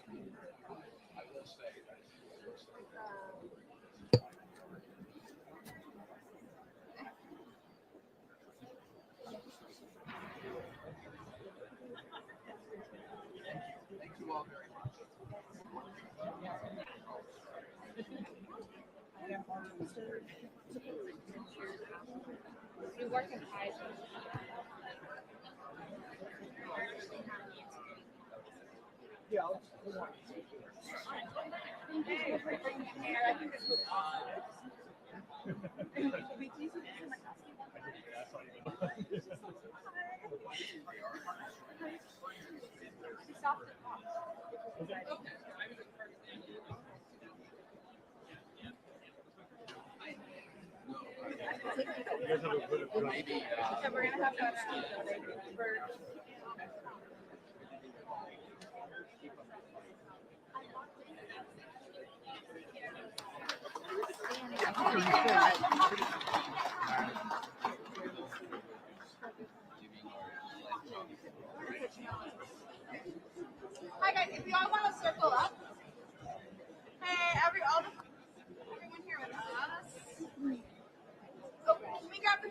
You work in Python. So we're gonna have to Hi guys, if you all want to circle up. Hey, everyone here with us. Oh, can we grab the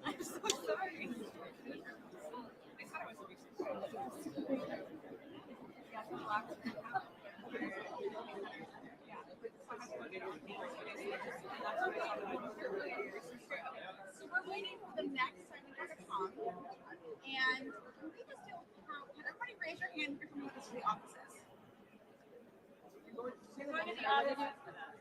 I'm so sorry. So we're waiting for the next senator to come, and we just don't count. Can everybody raise your hand if you're coming with us to the offices?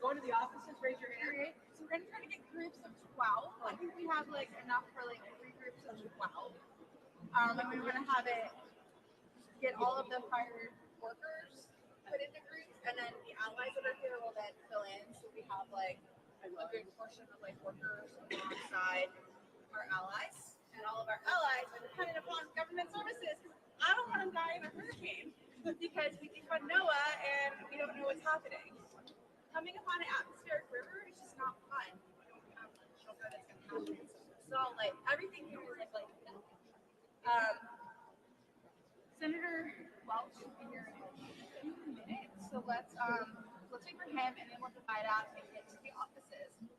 Going to the offices, raise your hand. So we're gonna try to get groups of 12. I think we have like enough for like 3 groups of 12. And we were gonna have it get all of the fired workers put into groups, and then the allies that are here will then fill in. So we have like a good portion of like workers alongside our allies, and all of our allies are dependent upon government services. I don't want to die in a hurricane because we think about NOAA and we don't know what's happening. Coming upon an atmospheric river is just not fun. We don't have shelter that's going to happen. So like everything here is like Senator Welch will be here in a few minutes, so let's wait for him, and then we'll divide out and get to the offices. If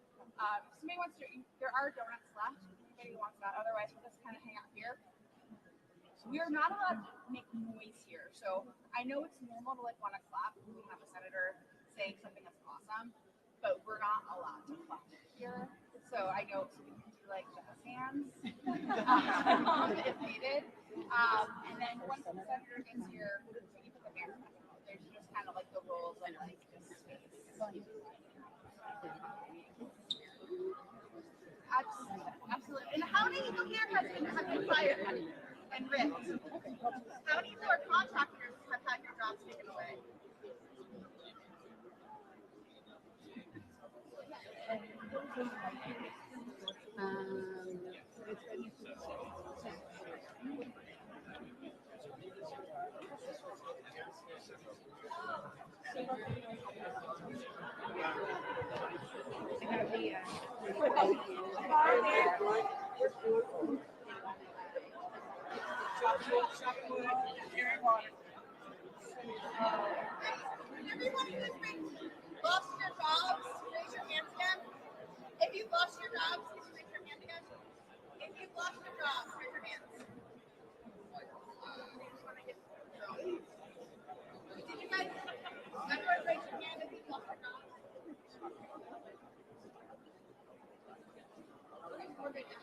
somebody wants to, there are donuts left. If anybody wants that, otherwise we'll just kind of hang out here. We are not allowed to make noise here, so I know it's normal to like want to clap when we have a senator saying something that's awesome, but we're not allowed to clap here. So I know so we can do like jazz hands if needed. And then once the senator gets here, we put the banner. There's just kind of like the rules and like just space. Absolutely. And how many people here have been fired and ripped? How many people are contractors have had your jobs taken away? Everybody who's been lost your jobs, raise your hands again. If you've lost your jobs, can you raise your hand again? If you've lost your jobs, raise your hands. Did you guys, everyone raise your hand if you've lost your jobs? We're good now.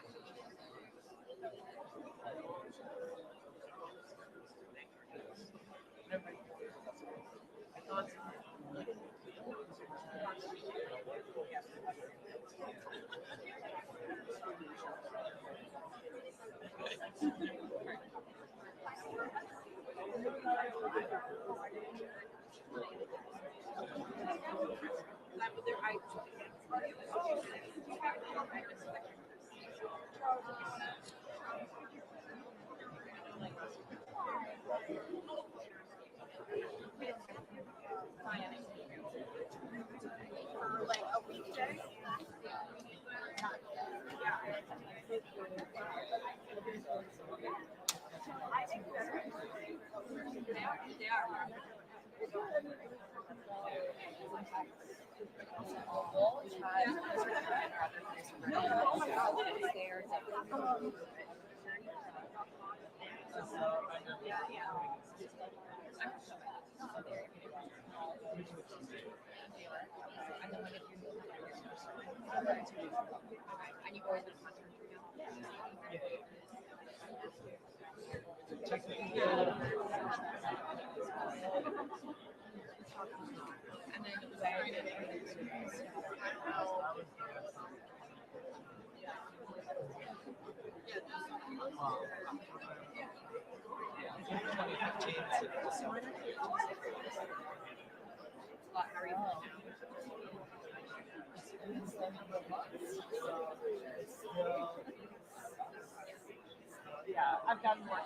Yeah, I've gotten more.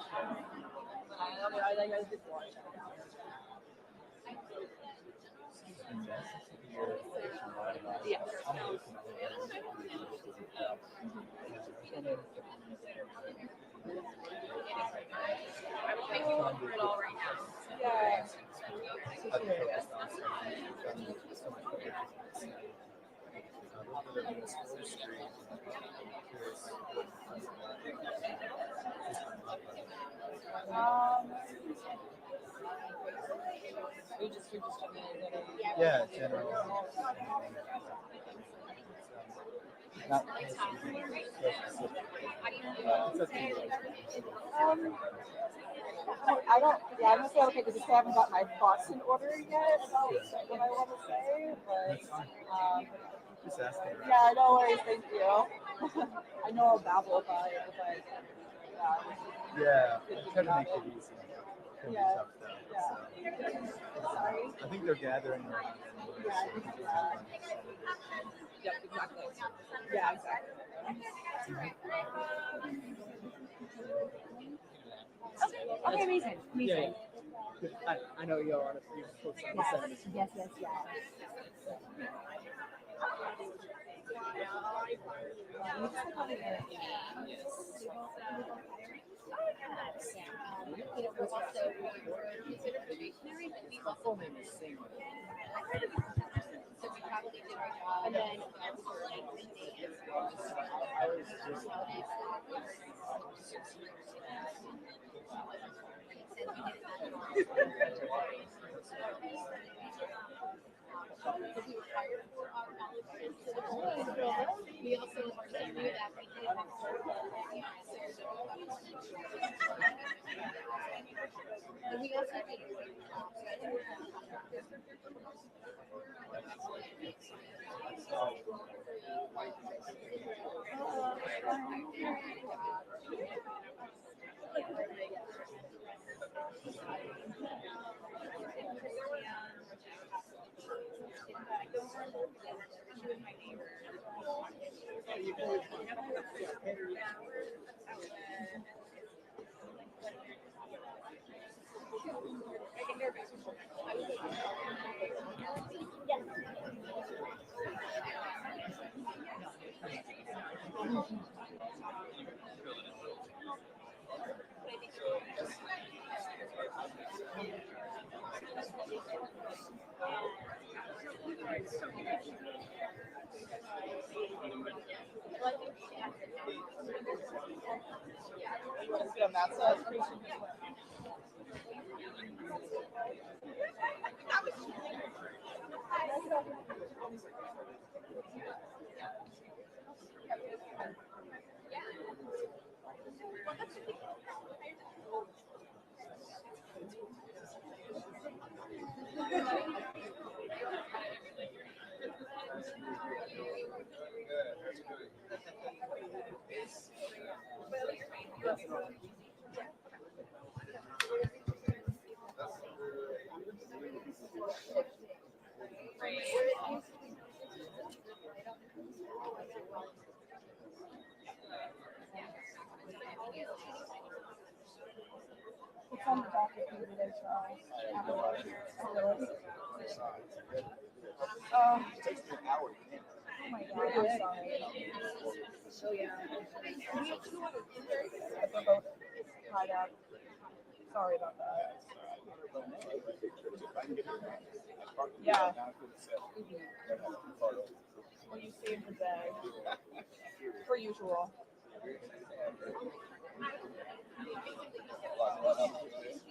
I think I did watch it. Yeah. I would make you for it all right now. Yeah. Yeah, general. Not I don't. Yeah, I'm gonna say okay because I haven't got my thoughts in order yet about what I want to say, but just asking. yeah, no worries. Thank you. I know I'll babble if I Yeah, I'm trying to make it easy. It's gonna be Yeah. tough though. Yeah. So. Sorry. I think they're gathering around. Yep, exactly. Yeah, exactly. Okay, amazing. Yeah. I know you're on a few books on the side. Yes. Full name is Sam. And then I was just We also knew that we did have and we also did let's go math side. What's on the docket for today, Charles? Oh my God, I'm sorry. Oh yeah. We're both tied up. Sorry about that. Yeah. Well, you saved the day, per usual.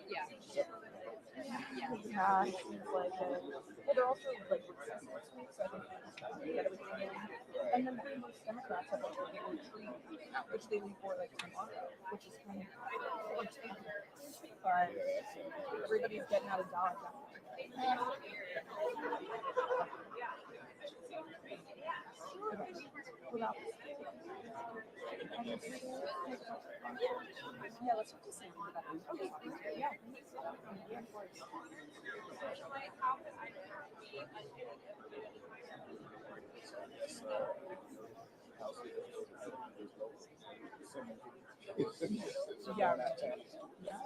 Yeah. Yeah, it seems like it. Well, they're also like recess next week, so I think they're just trying to get everything in. And then most Democrats have like a retreat, which they leave for like tomorrow, which is kind of or today. But everybody's getting out of Dodge. Without yeah, let's talk to Sam about that. Okay, yeah. Yeah, of course. Yeah.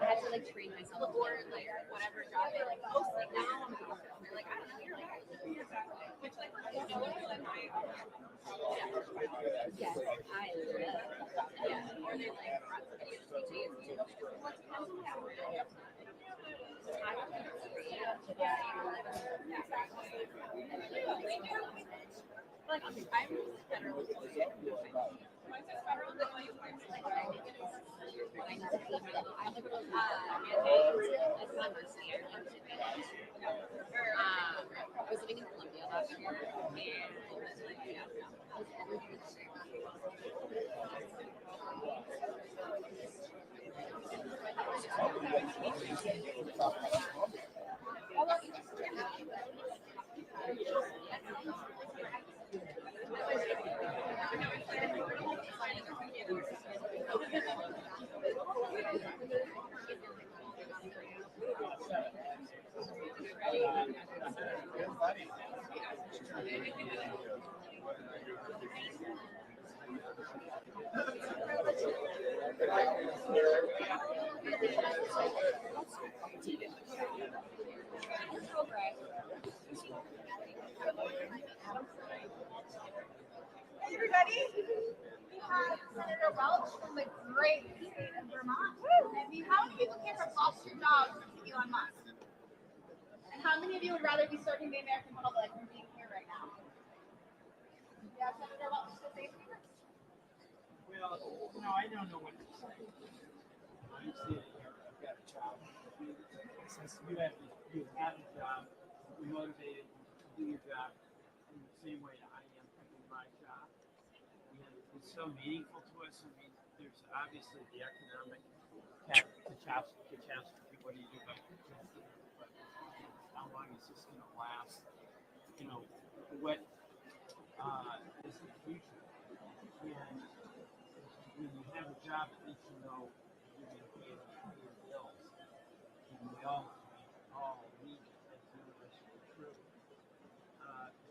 I had to like train myself or like whatever job I like post like now I'm like I don't know you're like which like yes I love yeah or they like like I'm federal I was living in Colombia last year, and yeah, I was everything was great. Hey everybody, we have Senator Welch from the great state of Vermont. And how many people came from lost your jobs to Elon Musk? And how many of you would rather be serving the American public than being here right now? Yeah, Senator Welch to say something. Well, no, I don't know what to say. You see it here, I've got a job. Since you have a job, you're motivated to do your job in the same way I am to do my job. And it's so meaningful to us. I mean, there's obviously the economic catastrophe. What do you do about catastrophe? But how long is this going to last? You know, what is the future? And when you have a job, at least you know you're going to pay your bills. And we all need it as universally true.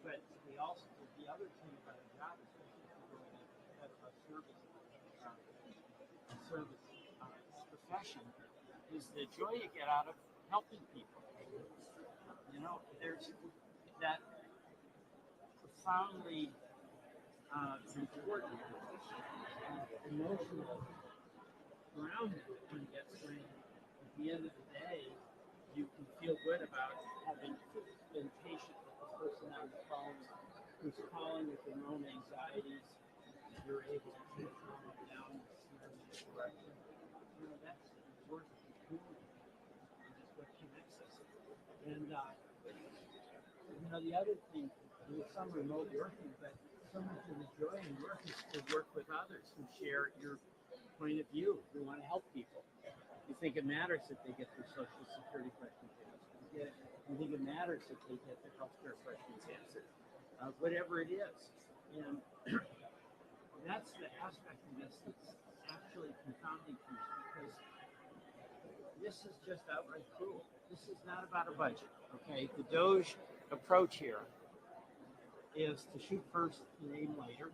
But we also, the other thing about a job, especially if you're going to have a service profession, is the joy you get out of helping people. You know, there's that profoundly important emotional grounding when it gets when at the end of the day you can feel good about having been patient with the person on the phone who's calling with their own anxieties. You're able to calm them down and steer them in the direction. You know, that's worth doing. And that's what connects us. And you know, the other thing, there's some remote working, but so much of the joy in work is to work with others who share your point of view, who want to help people. You think it matters that they get their Social Security questions answered. You think it matters that they get their health care questions answered. Whatever it is. And that's the aspect of this that's actually confounding to me, because this is just outright cruel. This is not about a budget, okay? The Doge approach here is to shoot first and aim later,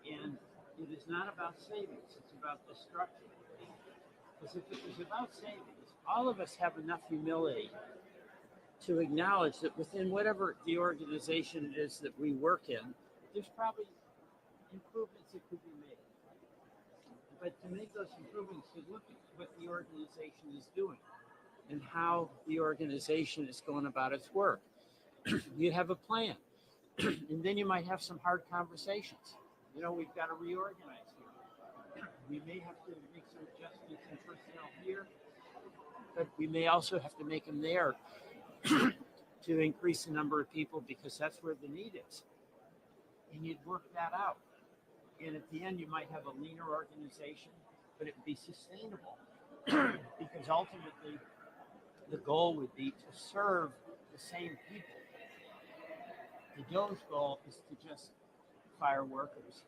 and it is not about savings, it's about destruction. Because if it was about savings, all of us have enough humility to acknowledge that within whatever the organization it is that we work in, there's probably improvements that could be made. But to make those improvements, you look at what the organization is doing and how the organization is going about its work. You have a plan, and then you might have some hard conversations. You know, we've got to reorganize here. We may have to make some adjustments in personnel here, but we may also have to make them there to increase the number of people because that's where the need is. And you'd work that out. And at the end, you might have a leaner organization, but it would be sustainable because ultimately the goal would be to serve the same people. The Doge goal is to just fire workers,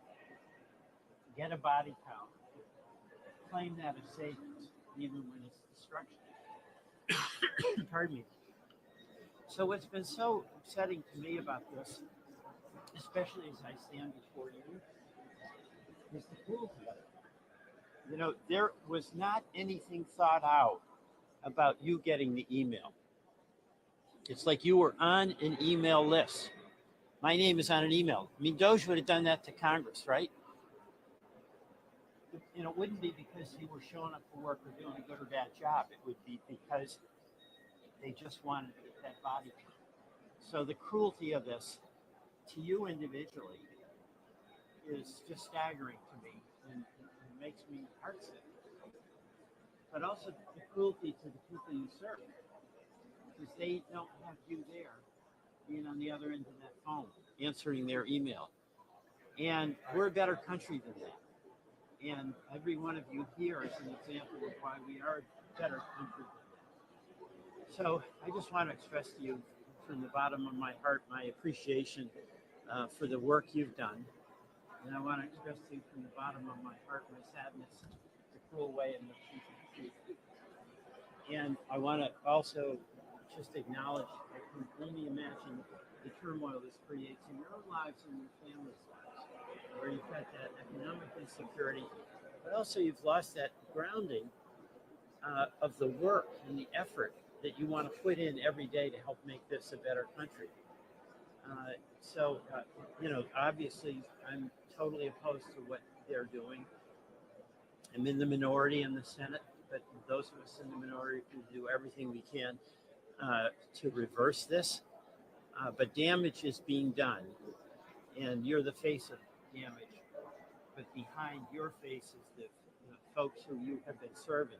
get a body count, claim that as savings, even when it's destruction. Pardon me. So what's been so upsetting to me about this, especially as I stand before you, is the cruelty of it. You know, there was not anything thought out about you getting the email. It's like you were on an email list. My name is on an email. I mean, Doge would have done that to Congress, right? You know, it wouldn't be because you were showing up for work or doing a good or bad job. It would be because they just wanted to get that body count. So the cruelty of this to you individually is just staggering to me and makes me heartsick. But also the cruelty to the people you serve, because they don't have you there being on the other end of that phone, answering their email. And we're a better country than that. And every one of you here is an example of why we are a better country than that. So I just want to express to you from the bottom of my heart my appreciation for the work you've done. And I want to express to you from the bottom of my heart my sadness, the cruel way in which you treat me. And I want to also just acknowledge, I can only imagine the turmoil this creates in your own lives and your family's lives, where you've got that economic insecurity, but also you've lost that grounding of the work and the effort that you want to put in every day to help make this a better country. You know, obviously, I'm totally opposed to what they're doing. I'm in the minority in the Senate, but those of us in the minority can do everything we can to reverse this. But damage is being done, and you're the face of damage. But behind your face is the folks who you have been serving,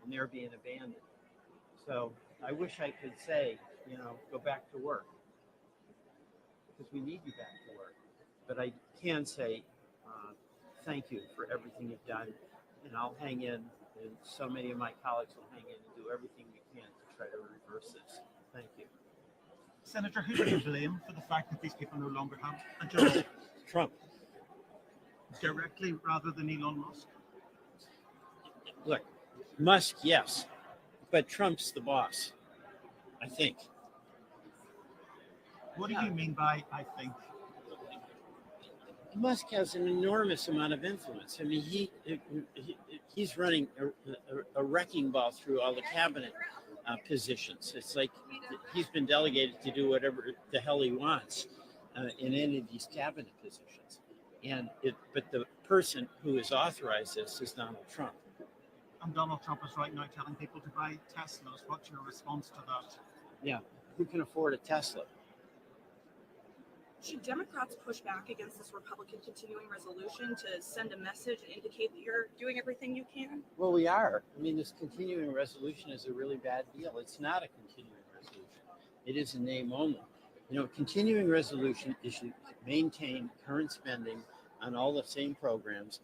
and they're being abandoned. So I wish I could say, you know, go back to work, because we need you back to work. But I can say thank you for everything you've done, and I'll hang in, and so many of my colleagues will hang in and do everything we can to try to reverse this. Thank you. Senator, who do you blame for the fact that these people no longer have a job? Trump. Directly rather than Elon Musk? Look, Musk, yes, but Trump's the boss, I think. What do you mean by I think? Musk has an enormous amount of influence. I mean, he's running a wrecking ball through all the cabinet positions. It's like he's been delegated to do whatever the hell he wants in any of these cabinet positions. But the person who has authorized this is Donald Trump. And Donald Trump is right now telling people to buy Teslas. What's your response to that? Yeah, who can afford a Tesla? Should Democrats push back against this Republican continuing resolution to send a message and indicate that you're doing everything you can? Well, we are. I mean, this continuing resolution is a really bad deal. It's not a continuing resolution. It is a name only. You know, continuing resolution is to maintain current spending on all the same programs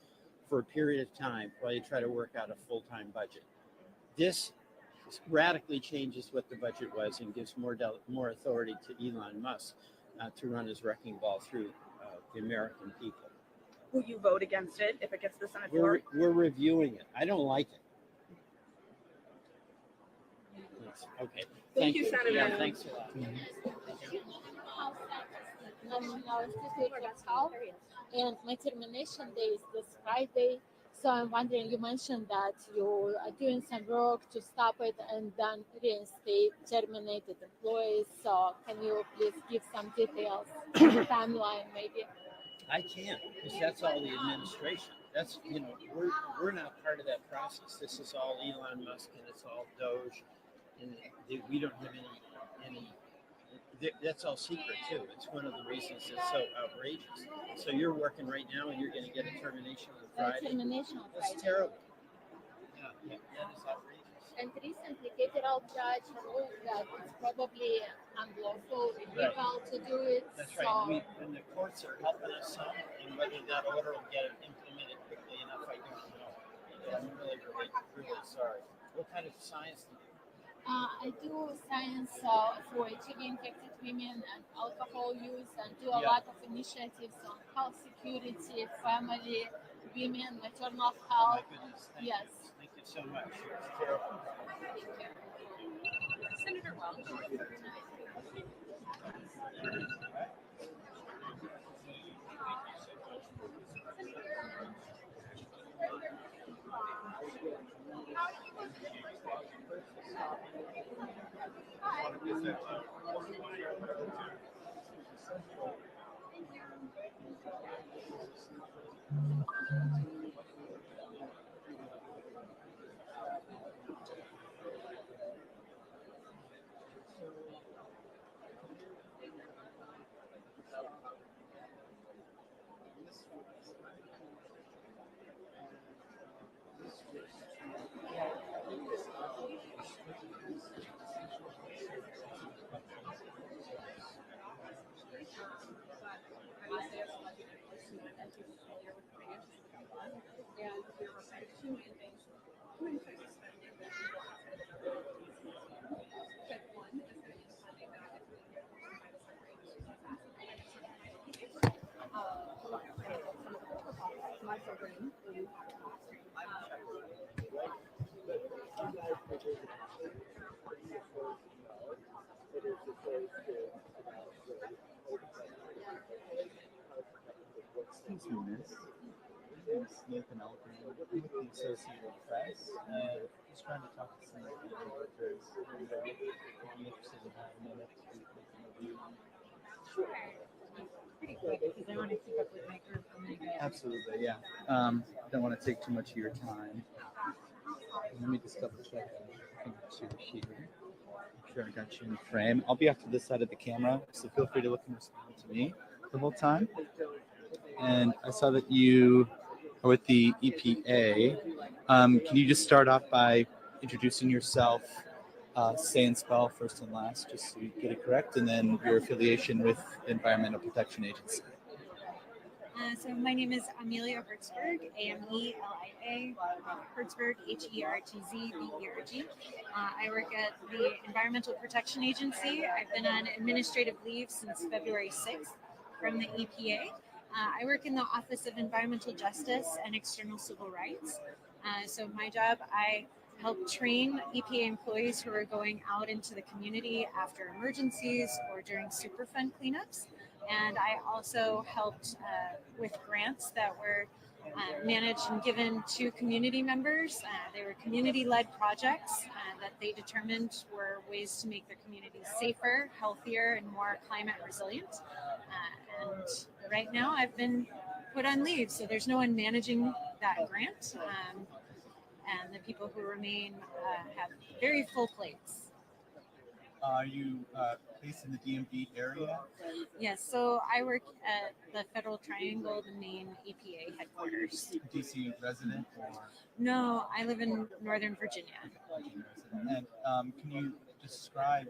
for a period of time while you try to work out a full-time budget. This radically changes what the budget was and gives more authority to Elon Musk to run his wrecking ball through the American people. Will you vote against it if it gets the Senate floor? We're reviewing it. I don't like it. Okay. Thank you, Senator. Yeah, thanks a lot. And my termination day is this Friday, So I'm wondering, you mentioned that you are doing some work to stop it and then reinstate terminated employees. So can you please give some details, timeline maybe? I can't, because that's all the administration. That's, we're not part of that process. This is all Elon Musk, and it's all Doge, and we don't have any. That's all secret too. It's one of the reasons it's so outrageous. So you're working right now, and you're going to get a termination on Friday. Termination on That's Friday. terrible. Yeah, that is outrageous. And recently, federal judge ruled that it's probably unlawful, illegal to do it. That's So right. And the courts are helping us some, and whether that order will get implemented quickly enough, I don't know. But I'm really sorry. What kind of science do you do? I do science for HIV-infected women and alcohol use, and do a lot of initiatives on health security, family, women, maternal Oh health. my goodness. Yes. Thank you so much. It's terrible. Senator Welch. Excuse me, miss. My name is Nathan Elkin. I'm with the Associated Press, and just trying to talk to some of the workers. And if you're interested in having a minute to make an interview. Pretty quick, because I want to keep up with my group. Absolutely, yeah. Don't want to take too much of your time. Let me just double check. I think it's here. Make sure I got you in frame. I'll be off to this side of the camera, so feel free to look and respond to me the whole time. And I saw that you are with the EPA. Can you just start off by introducing yourself, say and spell first and last, just so you get it correct, and then your affiliation with the Environmental Protection Agency? So my name is Amelia Hertzberg, Amelia, Hertzberg, Hertzberg. I work at the Environmental Protection Agency. I've been on administrative leave since February 6th from the EPA. I work in the Office of Environmental Justice and External Civil Rights. So my job, I help train EPA employees who are going out into the community after emergencies or during Superfund cleanups. And I also helped with grants that were managed and given to community members. They were community-led projects that they determined were ways to make their communities safer, healthier, and more climate resilient. And right now I've been put on leave, so there's no one managing that grant. And the people who remain have very full plates. Are you based in the DMV area? Yes, so I work at the Federal Triangle, the main EPA headquarters. DC resident or? No, I live in Northern Virginia. And can you describe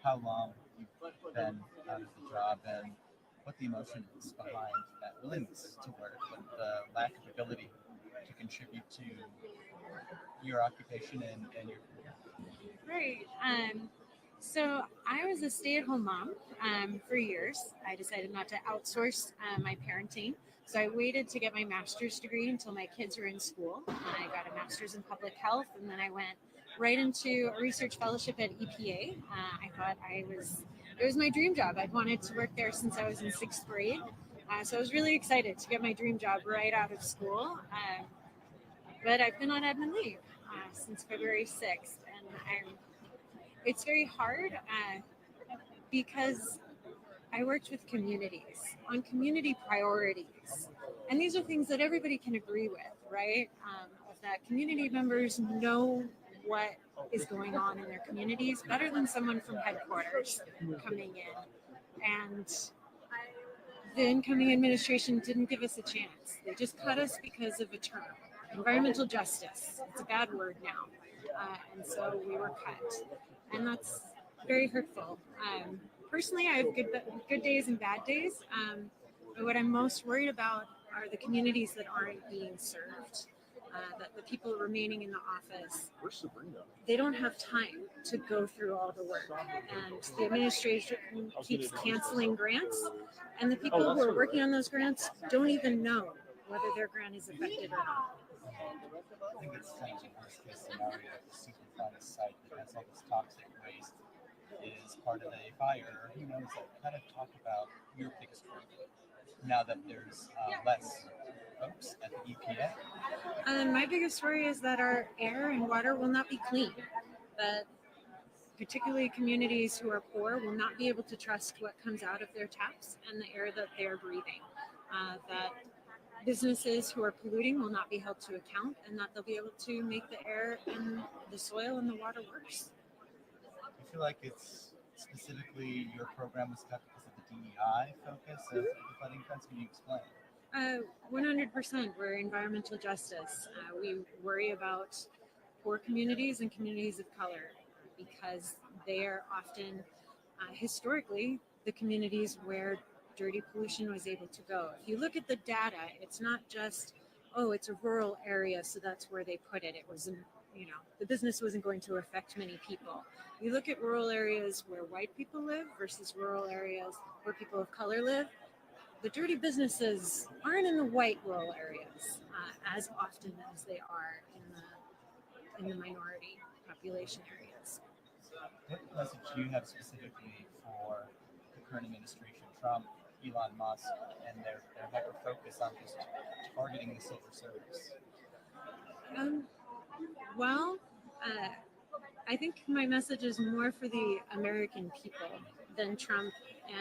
how long you've been out of the job and what the emotion is behind that willingness to work, but the lack of ability to contribute to your occupation and your career? Right. So I was a stay-at-home mom for years. I decided not to outsource my parenting. So I waited to get my master's degree until my kids were in school. I got a master's in public health, and then I went right into a research fellowship at EPA. I thought it was my dream job. I'd wanted to work there since I was in 6th grade. So I was really excited to get my dream job right out of school. but I've been on admin leave since February 6th, and it's very hard because I worked with communities on community priorities. And these are things that everybody can agree with, right? That community members know what is going on in their communities better than someone from headquarters coming in. And the incoming administration didn't give us a chance. They just cut us because of a term. Environmental justice. It's a bad word now. And so we were cut. And that's very hurtful. Personally, I have good days and bad days. But what I'm most worried about are the communities that aren't being served. That the people remaining in the office, they don't have time to go through all the work. And the administration keeps canceling grants. And the people who are working on those grants don't even know whether their grant is affected or not. I think it's kind of the worst case scenario that the Superfund site that has all this toxic waste is part of a fire. Who knows? Kind of talk about your biggest worry now that there's less folks at the EPA. My biggest worry is that our air and water will not be clean. That particularly communities who are poor will not be able to trust what comes out of their taps and the air that they're breathing. That businesses who are polluting will not be held to account, and that they'll be able to make the air and the soil and the water worse. I feel like it's specifically your program was cut because of the DEI focus of the flooding funds. Can you explain? 100%. We're environmental justice. We worry about poor communities and communities of color because they are often, historically, the communities where dirty pollution was able to go. If you look at the data, it's not just, oh, it's a rural area, so that's where they put it. It wasn't, the business wasn't going to affect many people. You look at rural areas where white people live versus rural areas where people of color live. The dirty businesses aren't in the white rural areas as often as they are in the minority population areas. What message do you have specifically for the current administration, Trump, Elon Musk, and their hyper focus on just targeting the civil service? I think my message is more for the American people than Trump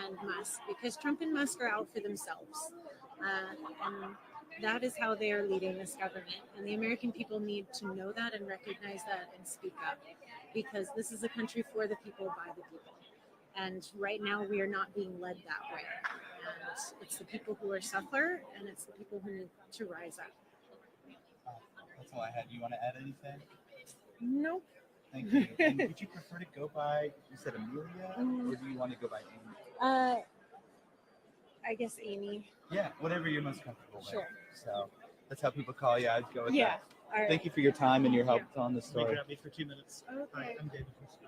and Musk, because Trump and Musk are out for themselves. And that is how they are leading this government. And the American people need to know that and recognize that and speak up, because this is a country for the people, by the people. And right now we are not being led that way. And it's the people who are suffer, and it's the people who need to rise up. That's all I had. You want to add anything? Nope. Thank you. And would you prefer to go by, you said Amelia, or do you want to go by Amy? I guess Amy. Yeah, whatever you're most comfortable with. Sure. So that's how people call you. I'd go with that. All right. Thank you for your time and your help on the Make story. it up me for 2 minutes. Okay. Hi, I'm David from Spain.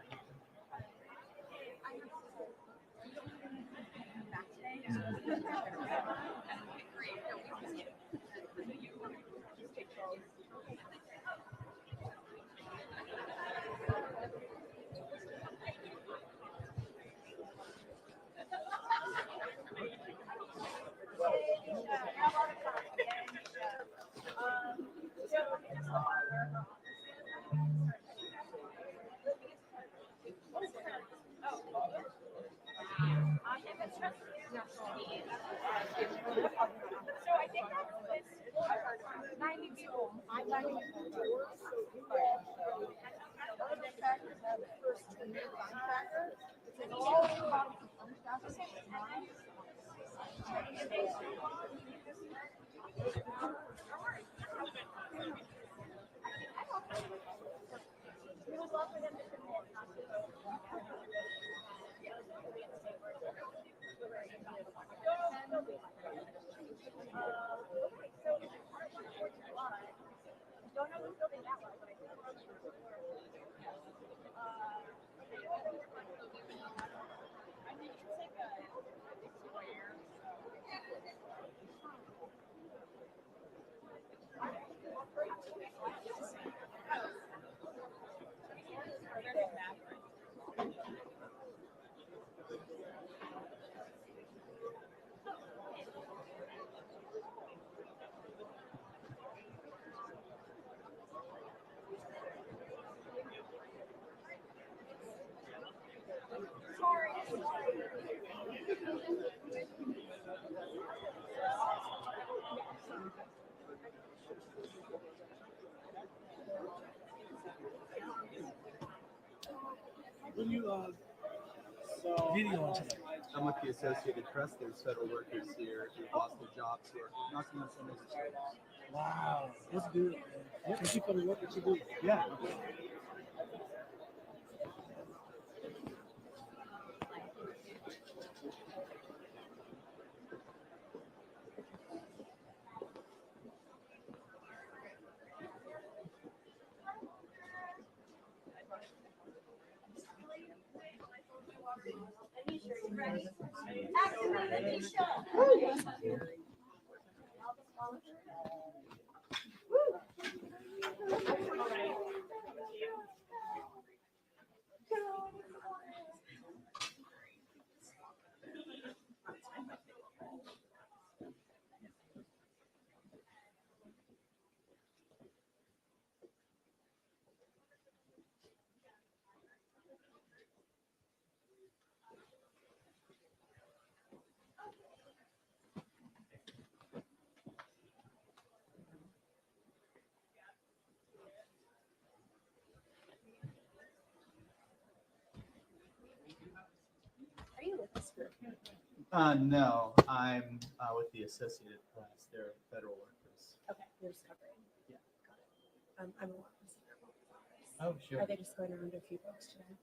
So I think that's 90 people. I'm 90 people. video into them. I'm with the Associated Press. There's federal workers here who lost their jobs who are knocking on some of the streets. Wow, that's good. Man. Thank you for the work that you do. Yeah. Are you with this group? No, I'm with the Associated Press. They're federal workers. Okay, you're just covering. Yeah. Got it. I'm a law person at my office. Oh, sure. Are they just going around to a few folks today?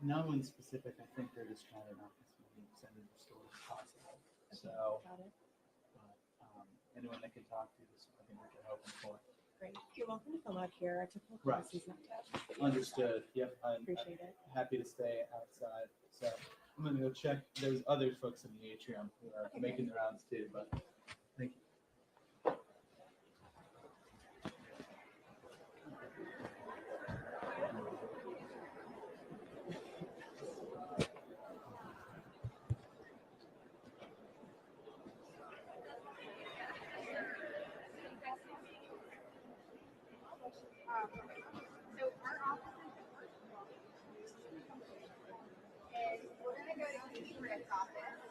No one specific. I think they're just trying to knock as many senators stores as possible. So, Got it. anyone that can talk to is something we can open for. Great. You're welcome to fill out here. Our typical Right. policy is not touched. Understood. Yep. I'm Appreciate it. happy to stay outside. So I'm gonna go check. There's other folks in the atrium who are Okay, making the rounds too. But thank you. So our office is we're gonna go to Katie Britt's office.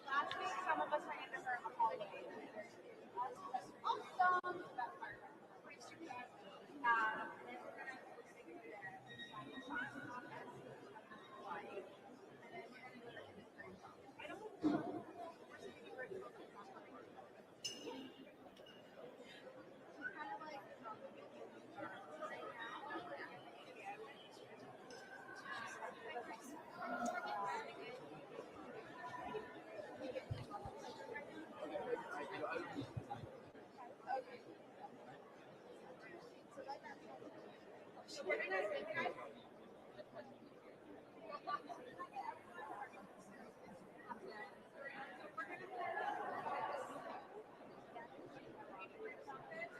Last week, some of us went into her hallway. Awesome. That's our pretty strict. And we're gonna go to the office. And then we're gonna go to the Britt's office. I don't know. Where's Katie Britt's office?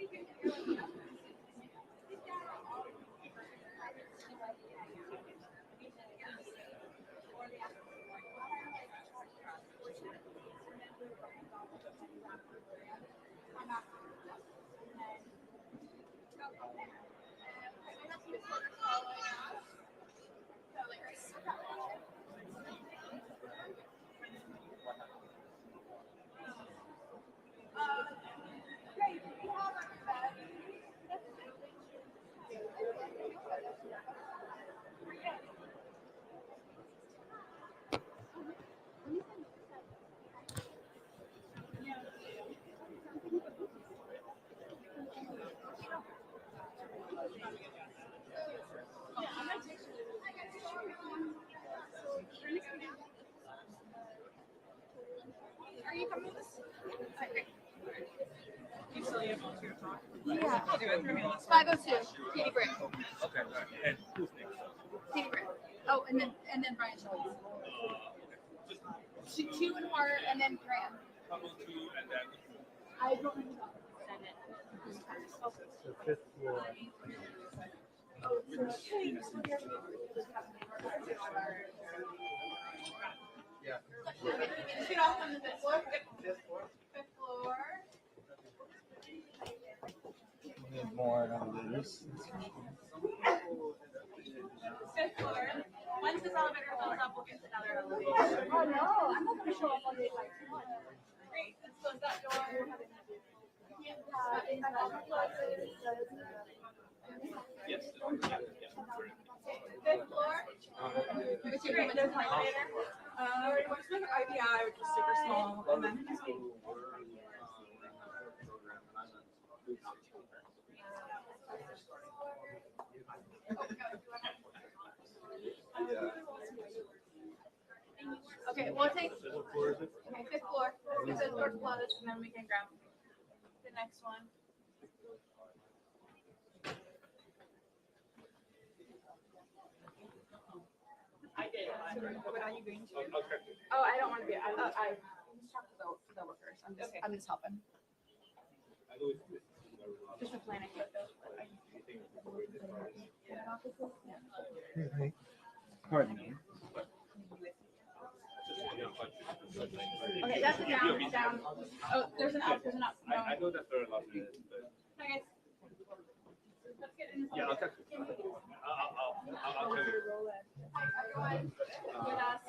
She's kind of like Are you coming with us? Okay. Yeah. 502, Katie Britt. Okay, and who's next? Katie Britt. Oh, and then Brian Schultz. Two and Hart, and then Graham. Couple two, and then I don't know. So fifth floor. Yeah. Shoot off on the fifth floor. Fifth floor. We need more elevators. Fifth floor. Once this elevator fills up, we'll get to another elevator. Oh no, I'm not going to show up on the like one. Great. Let's close that door. Great. There's my later. What's with IBI, which is super small, and then okay, we'll take fifth floor. Because the door's closed, and then we can grab the next one. What are you going to? Oh, I don't want to be. I talk to the workers. I'm just helping. Just for planning. Pardon me. Okay, that's a down. Oh, there's an up. There's an up. No. I know that very last minute. Hi guys. Let's get in this. Yeah, I'll text you. I'll tell you. Hi everyone. With us.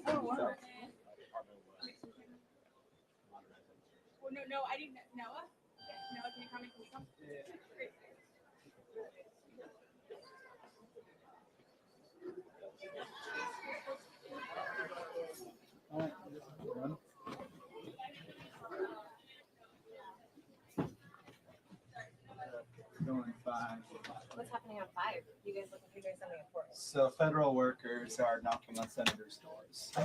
Oh, wow. Well, no, I didn't. Noah? Noah, can you come in? Can you come? Great. All right. Going 5. What's happening on 5? You guys looking for doing something important? So federal workers are knocking on senators' doors. I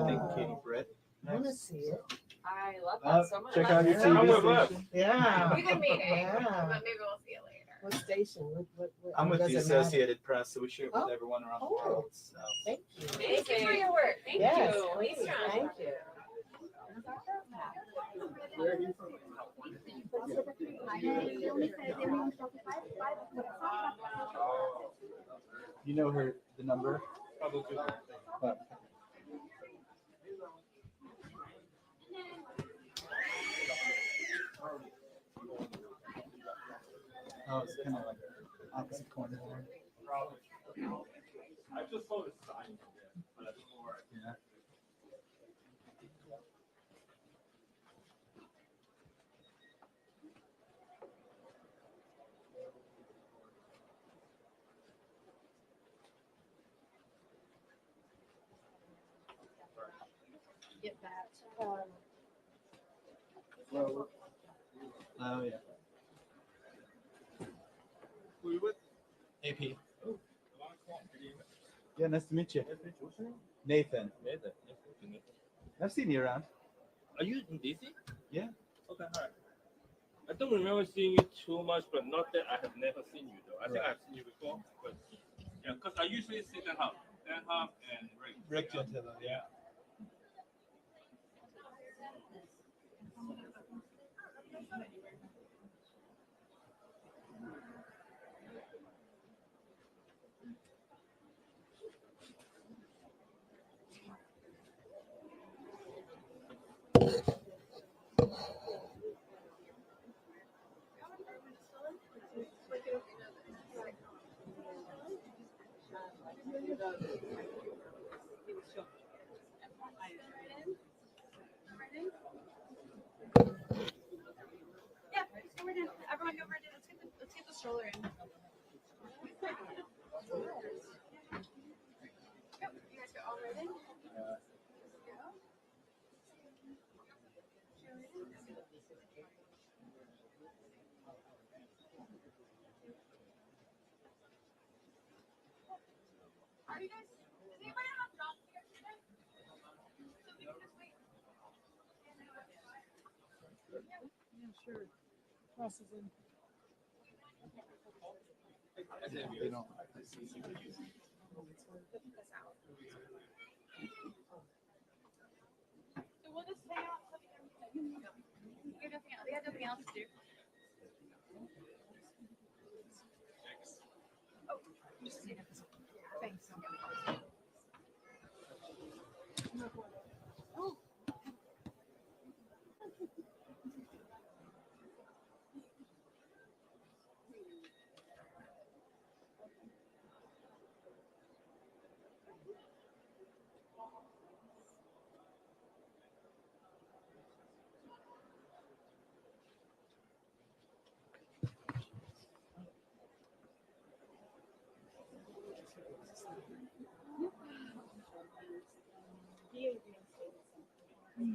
think Katie Britt. I want to see it. I love that so much. Check out your Yeah. TV station. Yeah. We've been meeting, Yeah. but maybe we'll see you later. What station? What, I'm with does the it matter? Associated Press, so we share it with Oh. everyone around the Oh. world. So. Thank you. Thank you for your work. Thank Yes, you. please. Thank you. Where are you from? You know the number? Probably. Oh. Oh, it's kind of like opposite corner there. I just saw the sign there, but I don't know where. Yeah. Get that. Oh, yeah. Who you with? AP. Yeah, nice to meet you. Nathan. Nathan. I've seen you around. Are you in DC? Yeah. Okay, alright. I don't remember seeing you too much, but not that I have never seen you though. I think I've seen you before, but yeah, because I usually see Dan Hub and Rick. Rick Gentile, yeah. Yeah, so we're done. Everyone go over to let's get the stroller in. Go. You guys go all right in. Are you guys? Does anybody have jobs here today? So we can just wait. Yeah, sure. Crosses in. You know. So we'll just hang out. We have nothing else to do. Oh, just see this. Thanks. Oh. Hi,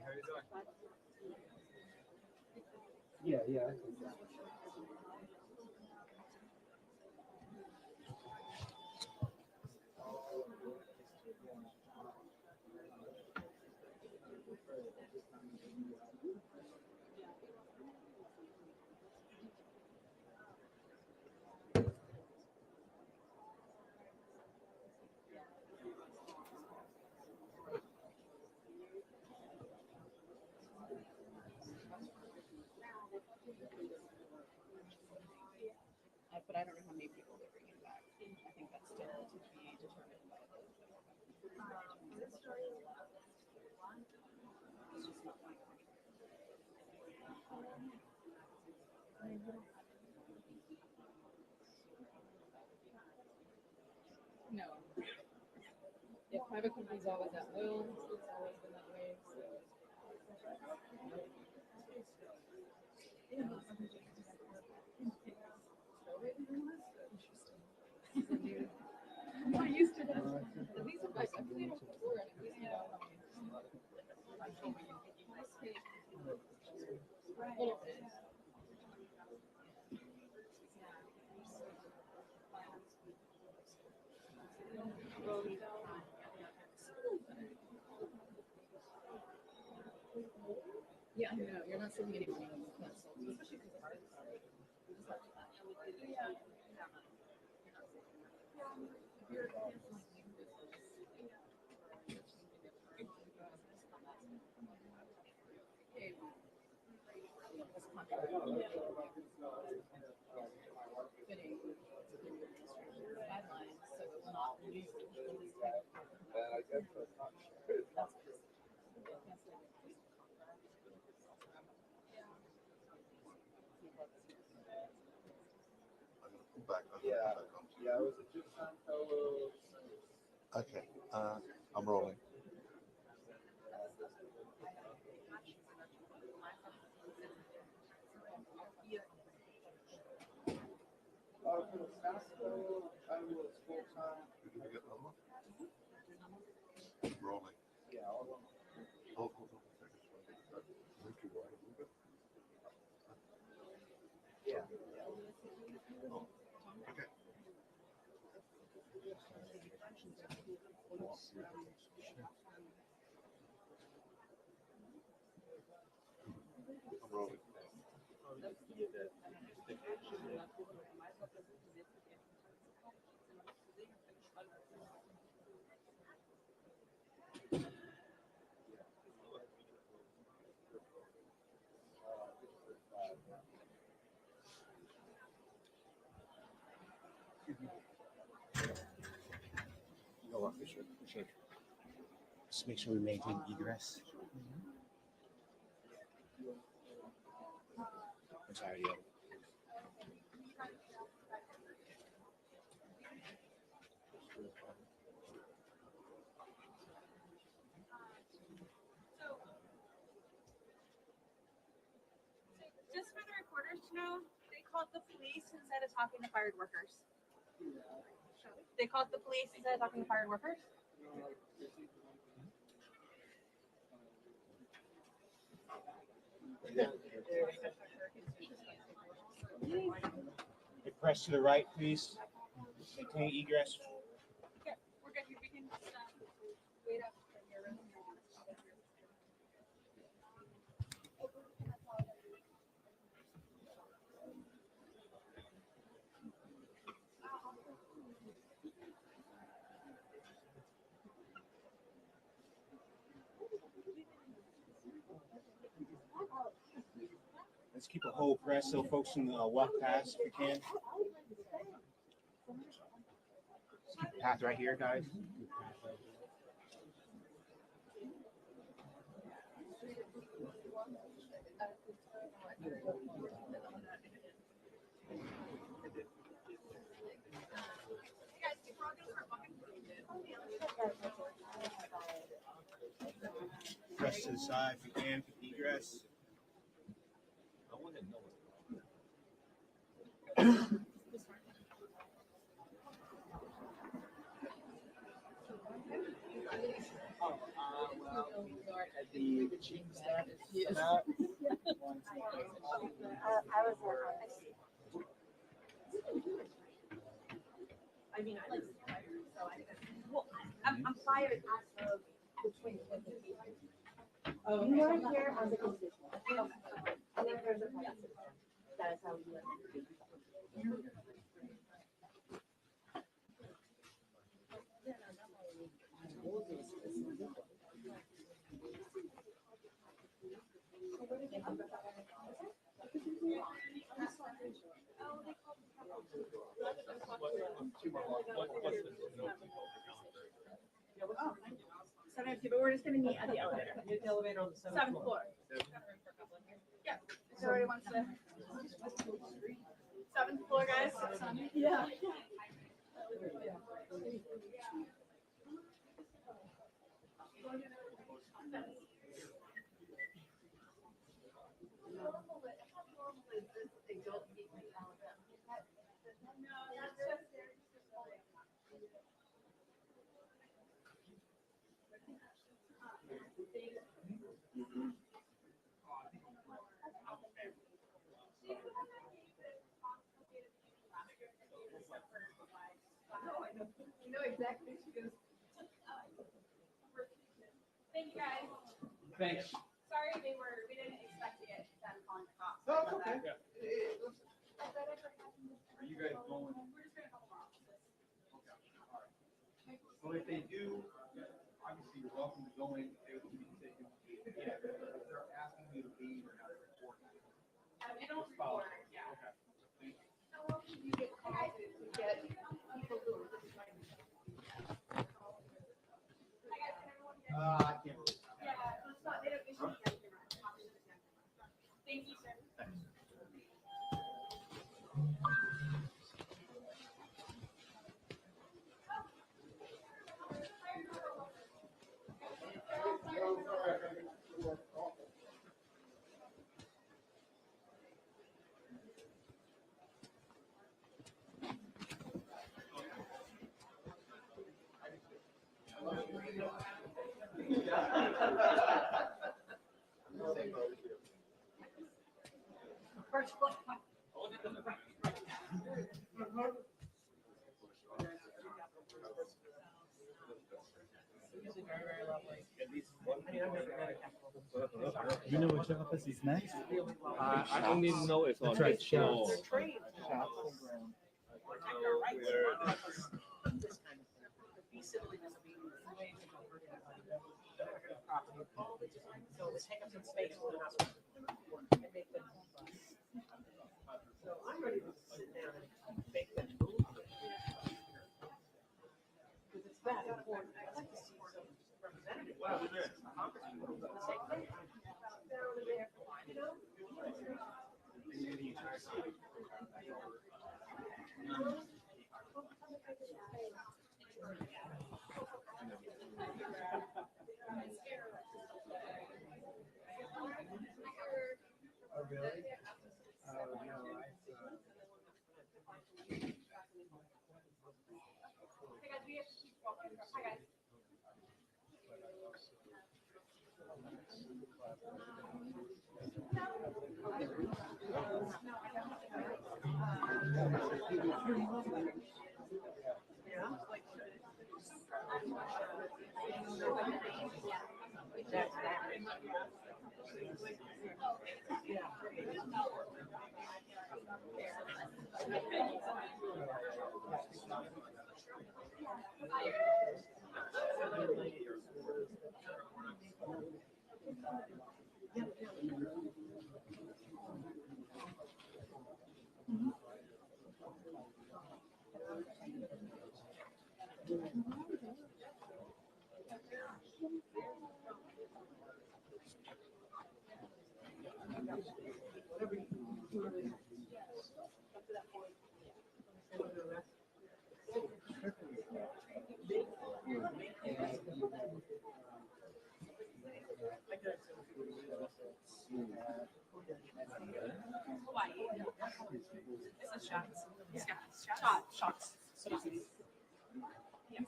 how are you doing? Yeah. But I don't know how many people they're bringing back. I think that's still to be determined by the. It's just not my No. Yeah, private companies always at will. It's always been that way. So. I'm not used to that. At least if I really don't tour, and at least you know how many. Yeah, I know. You're not saving any money on the consult, especially because it's guidelines, so it will not renew. Yeah, I was a Tucson fellow. Okay, I'm rolling. For the staff fellow, I was full time. Did you get another one? Rolling. Yeah, all of them. Hold on a second. Thank you, Ryan. Yeah. Oh, okay. I'm rolling. For sure. Just make sure we maintain egress. I'm sorry, yeah. Just for the reporters to know, they called the police instead of talking to fired workers. They called the police instead of talking to fired workers. Hey, press to the right, please. Maintain egress. Okay, we're good. We can just wait up in your room. Let's keep a whole press so folks can walk past if we can. Let's keep the path right here, guys. Press to the side if you can, egress. I mean, I like fire, so well, I'm fired as of the 20th. Oh, you are here as a constituent. Okay. And then there's a private citizen. That is how you are. But we're just gonna meet at the elevator. The elevator on the Seventh floor. Yeah. So everybody wants to. Seventh floor, guys. Yeah. You know exactly. She goes. Thank you guys. Thanks. Sorry, we didn't expect to get them calling the cops. No, it's okay. Are you guys going? We're just gonna couple more offices. So if they do, obviously you're welcome to go in. They will be taken. Yeah, they're asking you to leave or not to report. We don't report, yeah. How often do you get called to get people who are just like? I can't. Yeah, it's not, they don't usually get it. Thank you, sir. You know which office is next? I only know it's on That's right, this floor. Shots. Be civilly disobedient. So it take up some space for the house. And make them fuss. So I'm ready to sit down and make them move. Because it's that important. Oh, really? Oh, no, This is shots. Shots. Shots. Yes.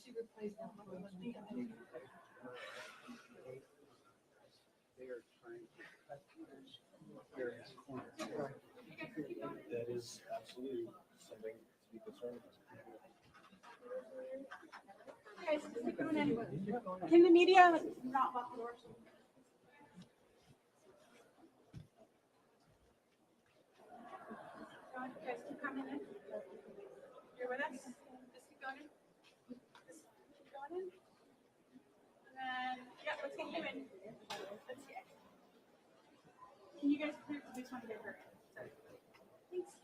She replaced them with They are trying to cut various corners. That is absolutely something to be concerned about. Guys, keep going in. Can the media not lock the doors? Guys, keep coming in. You're with us? Just keep going in. Just keep going in. And then, yeah, let's get you in. Let's see. Can you guys clear? We just want to get her in. Sorry. Thanks.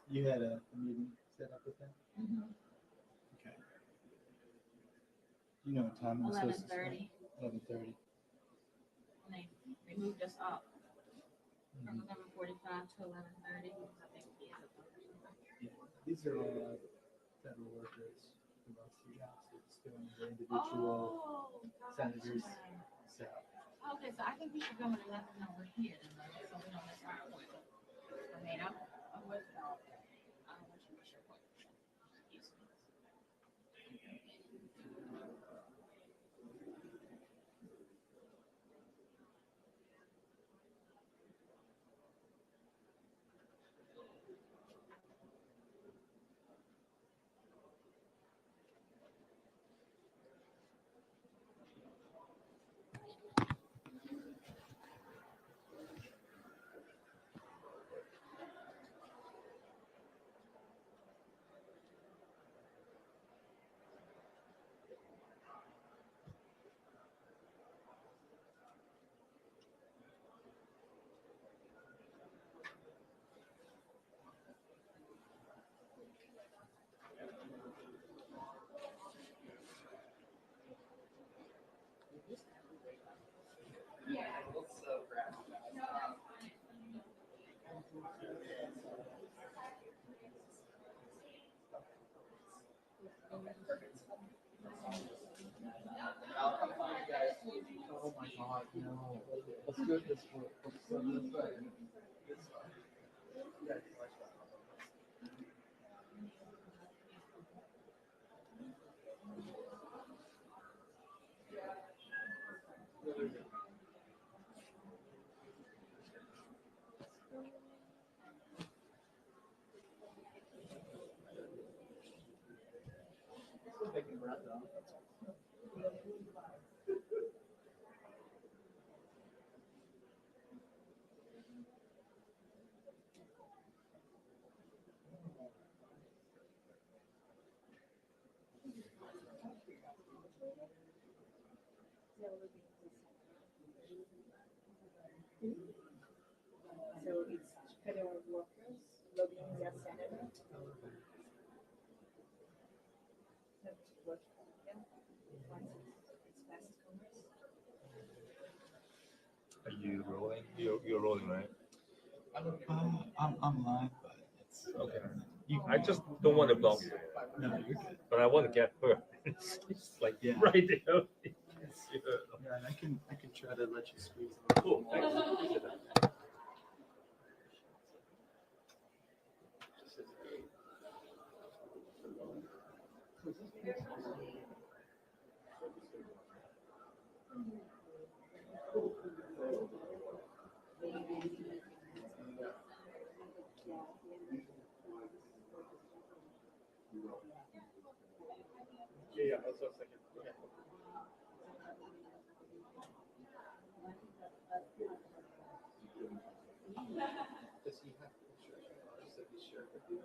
You had a meeting set up with them? Okay. You know what time it was supposed to start? 11:30. And they moved us up from 11:45 to 11:30 because I think the end of the Yeah. These are all federal workers who lost their jobs. It's doing the individual senators. So Okay, so I think we should go and let them know we're here then, so we don't miss our appointment. I mean, I'm with, I don't want you to miss your appointment. Excuse me. oh my God, no. Let's do it this way. Let's do it this way. This way. Yeah, it's much better. Still making breath though. So it's federal workers lobbying their senator. Not to work for them. Once it's passed Congress. Are you rolling? You're rolling, right? I'm live, but it's Okay. I just don't want to block you, no, you're good. but I want to get her. It's like Yeah. right there. Yeah, and I can try to let you speak. Cool. Thanks. Appreciate that. Yeah, that's what I was thinking. Okay. Does he have pictures of ours that he shared with you?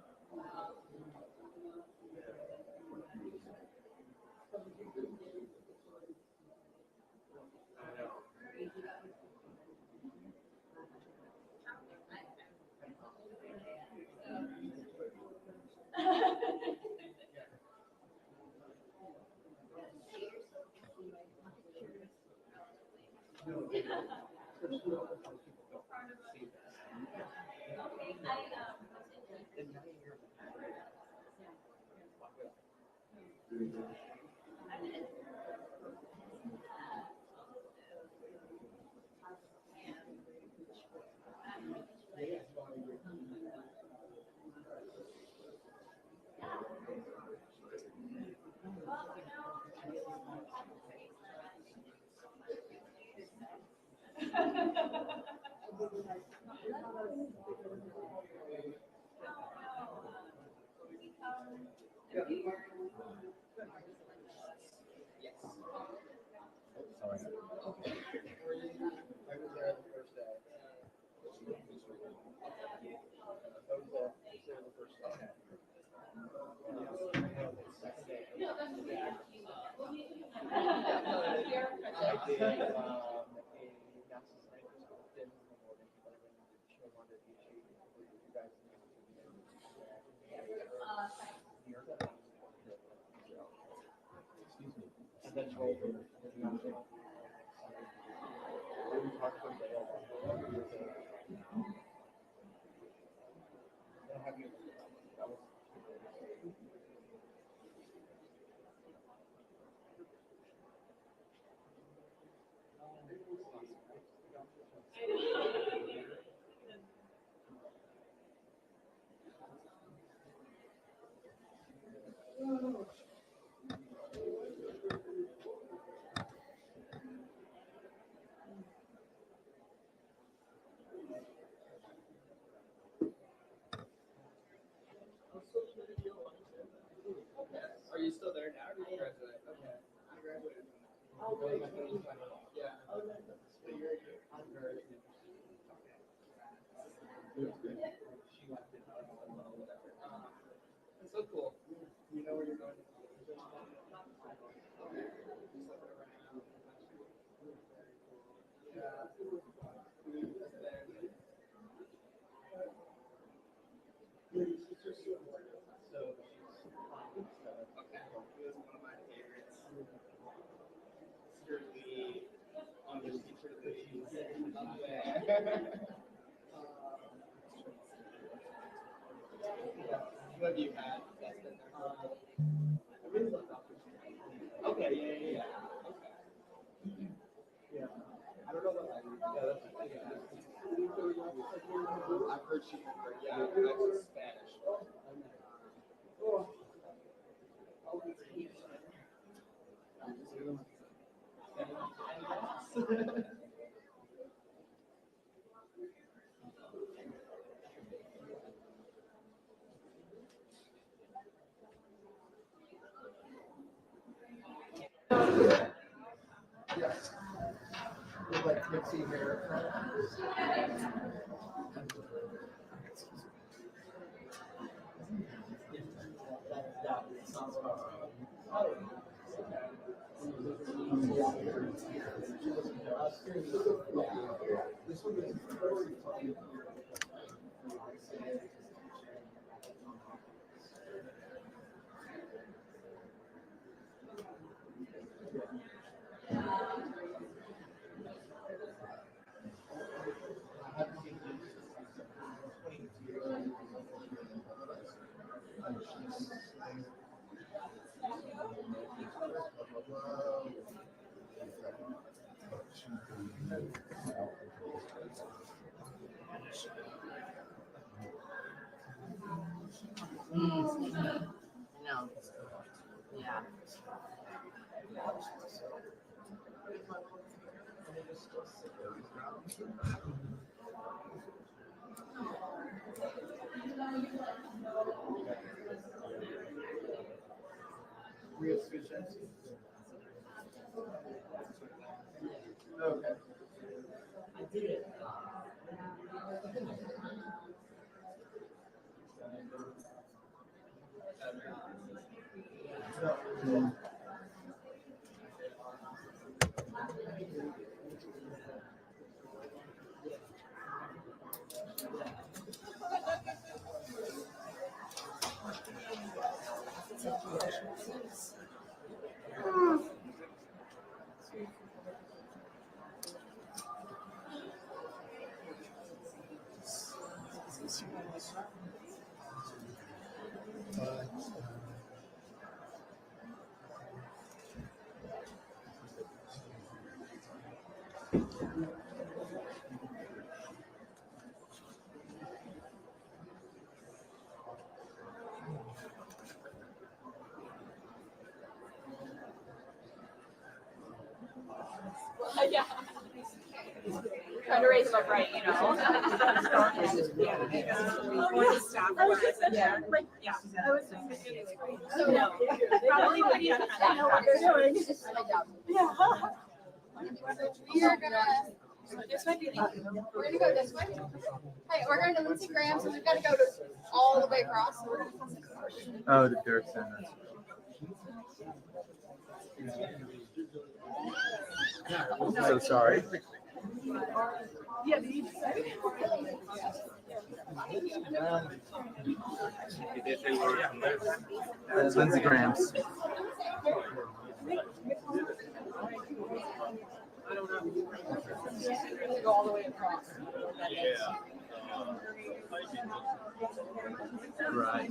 And then roll for nothing. Are you still there now? Or did you graduate? Okay. I graduated. Yeah. So I'm very interested. Okay. She left it out or whatever. It's so cool. You know where you're going. Yeah. So okay. It was one of my favorites. Strictly English teacher that who have you had that's been there? I really love Dr. Okay, yeah. Okay. Yeah. I don't know what I I've heard she's been great. Yeah, that's Spanish. Yes. With like mixing hair. That sounds about right. This one is very funny. No. Yeah. Real switches. Okay. I did it. Yeah. Trying to raise them up right, you know. Yeah. I was so no. Probably when you know what they're doing. Yeah. We are gonna. This might be we're gonna go this way. Hey, we're going to Lindsey Graham, so we've got to go all the way across. So we're gonna Oh, the dirt center. I'm so sorry. yeah, Lindsey Graham's. Go all the way across. Right.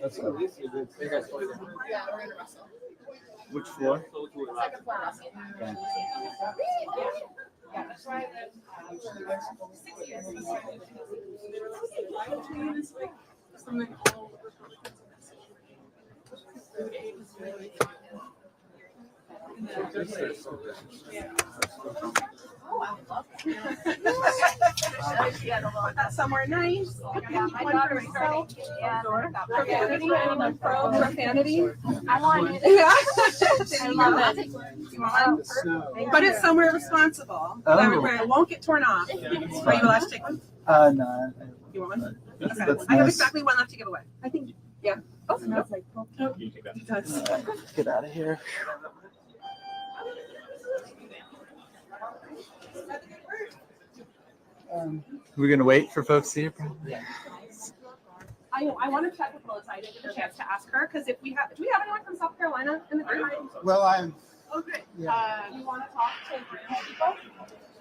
Let's go. Which floor? Okay. That's somewhere nice. One for myself. Profanity. Anyone pro profanity? I want it. Yeah. I love it. You want one? But it's somewhere responsible. Oh. Where it won't get torn off. Are you allowed to take one? No. You want one? That's Okay. I have nice. exactly one left to give away. I think. Yeah. Oh, no. It does. Get out of here. We're gonna wait for folks here. I want to check with Melissa. I didn't get a chance to ask her because if we have, do we have anyone from South Carolina in the group? Well, I'm. Oh, great. Yeah. You want to talk to people?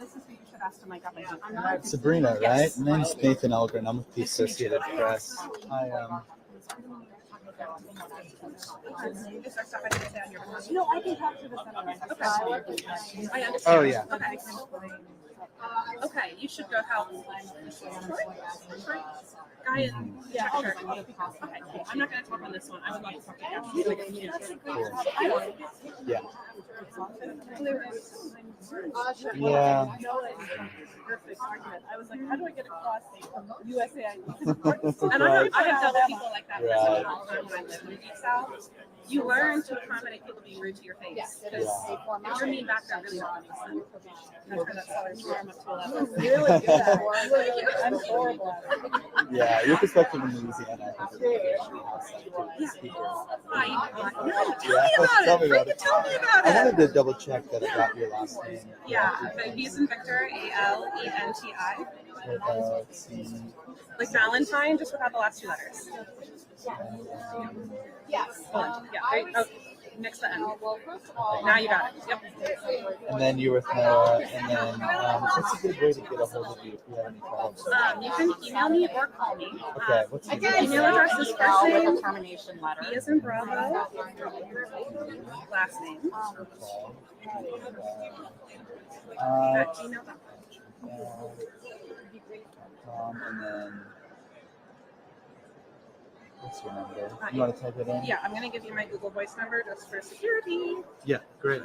This is who you should ask to my government. Sabrina, right? Yes. My name's Nathan Elgren. I'm with the Associated Press. I No, I can talk to the senator. Okay. I understand. Oh, yeah. Okay. Okay, you should go help. Guy in check shirt. Okay. I'm not going to talk on this one. I would like to talk to you. Yeah. Yeah. Yeah. Perfect argument. I was like, how do I get across USAID? And I have dealt with people like that Right. all the time when I lived in the Deep South. You learn to accommodate people being rude to your face. Because if you're mean back, they're really not going to I'm sure that's how I warm up to 11. Really good at it. I'm horrible at it. Yeah, your perspective in Louisiana, I think, is Tell me Tell me about about it. it. Tell me about I it. wanted to double check that I got your last name. Yeah, but he's in Victor, ALENTI. C. Like Valentine, just without the last two letters. Yes. Yeah. Oh, mix the N. Now you got it. Yep. And then you were with Noah, and then what's a good way to get a hold of you if you have any follow-ups? You can email me or call me. Okay, what's the Email address is first name, termination letter. B as in Bravo, last name. At gmail.com. And then what's your number? You want to type it in? Yeah, I'm going to give you my Google Voice number just for security. Yeah, great.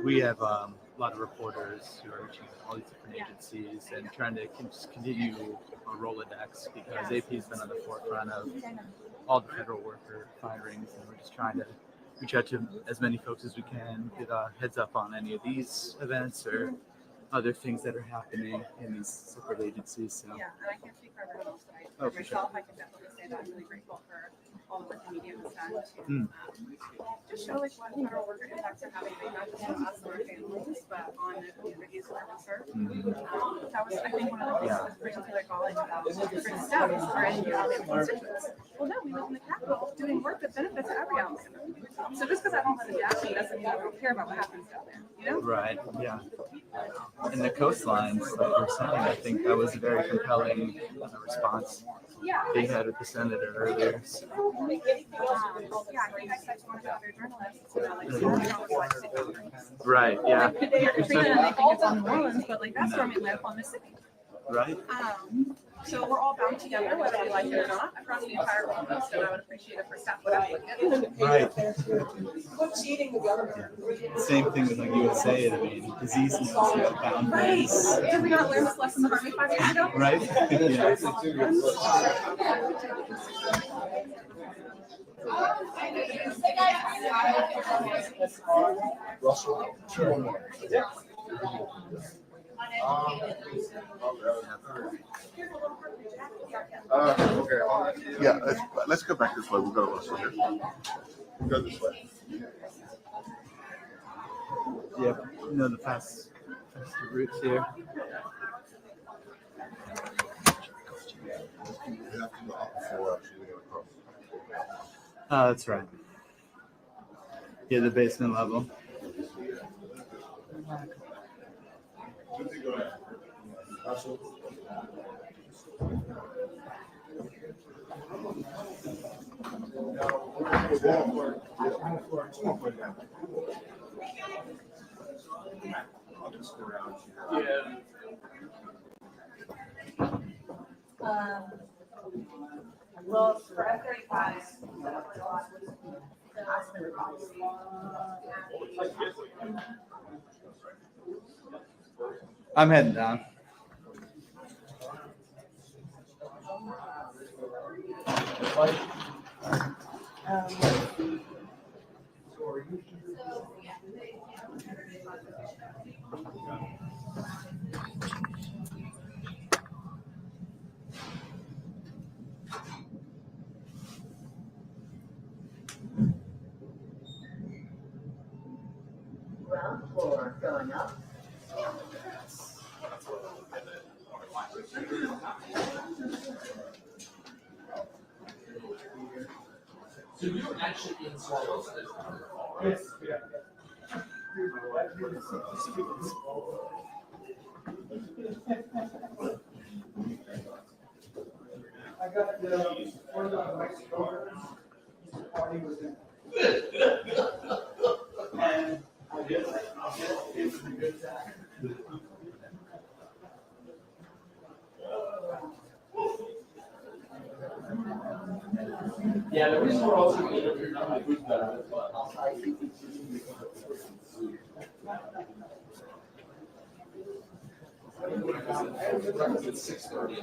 We have a lot of reporters who are reaching all these different agencies and trying to just continue a Rolodex because AP's been on the forefront of all the federal worker firings, and we're just trying to reach out to as many folks as we can, get a heads up on any of these events or other things that are happening in these separate agencies. So. Yeah, and I can't speak for everyone else, but Oh, for for sure. myself, I can definitely say that I'm really grateful for all the work the media has done to just show like what federal worker impacts are having, not just on us and our families, but on the communities where we serve. That was, I think, one of the things that was particularly galling about different steps are in your constituents. Well, no, we live in the Capitol doing work that benefits every element. So just because I don't live in Daphne doesn't mean I don't care about what happens down there, you know? Right, yeah. And the coastlines, like you're saying, I think that was a very compelling response they had with the senator earlier. So. Yeah, I think I said to one of the other journalists, you know, like, Right, yeah. They're treated and they think it's on New Orleans, but like that's where we live on Mississippi. Right. So we're all bound together, whether we like it or not, across the entire Gulf Coast, and I would appreciate it for staff would applicant. Right. What's cheating the government? Same thing with like USA. I mean, diseases have boundaries. Right. Did we not learn this lesson the hard way 5 years ago? Right. Yeah. Russell. Okay. Yeah, let's go back this way. We'll go this way. We'll go this way. Yep, you know the faster routes here. Oh, that's right. Yeah, the basement level. Well, for F-35, I'm heading down. Ground floor going up. So you actually installed this? Yes, yeah. I got the one of the Mexico party was in. And I guess it's a good time. Yeah, the reason we're also being interviewed on my group better. It's 6:30.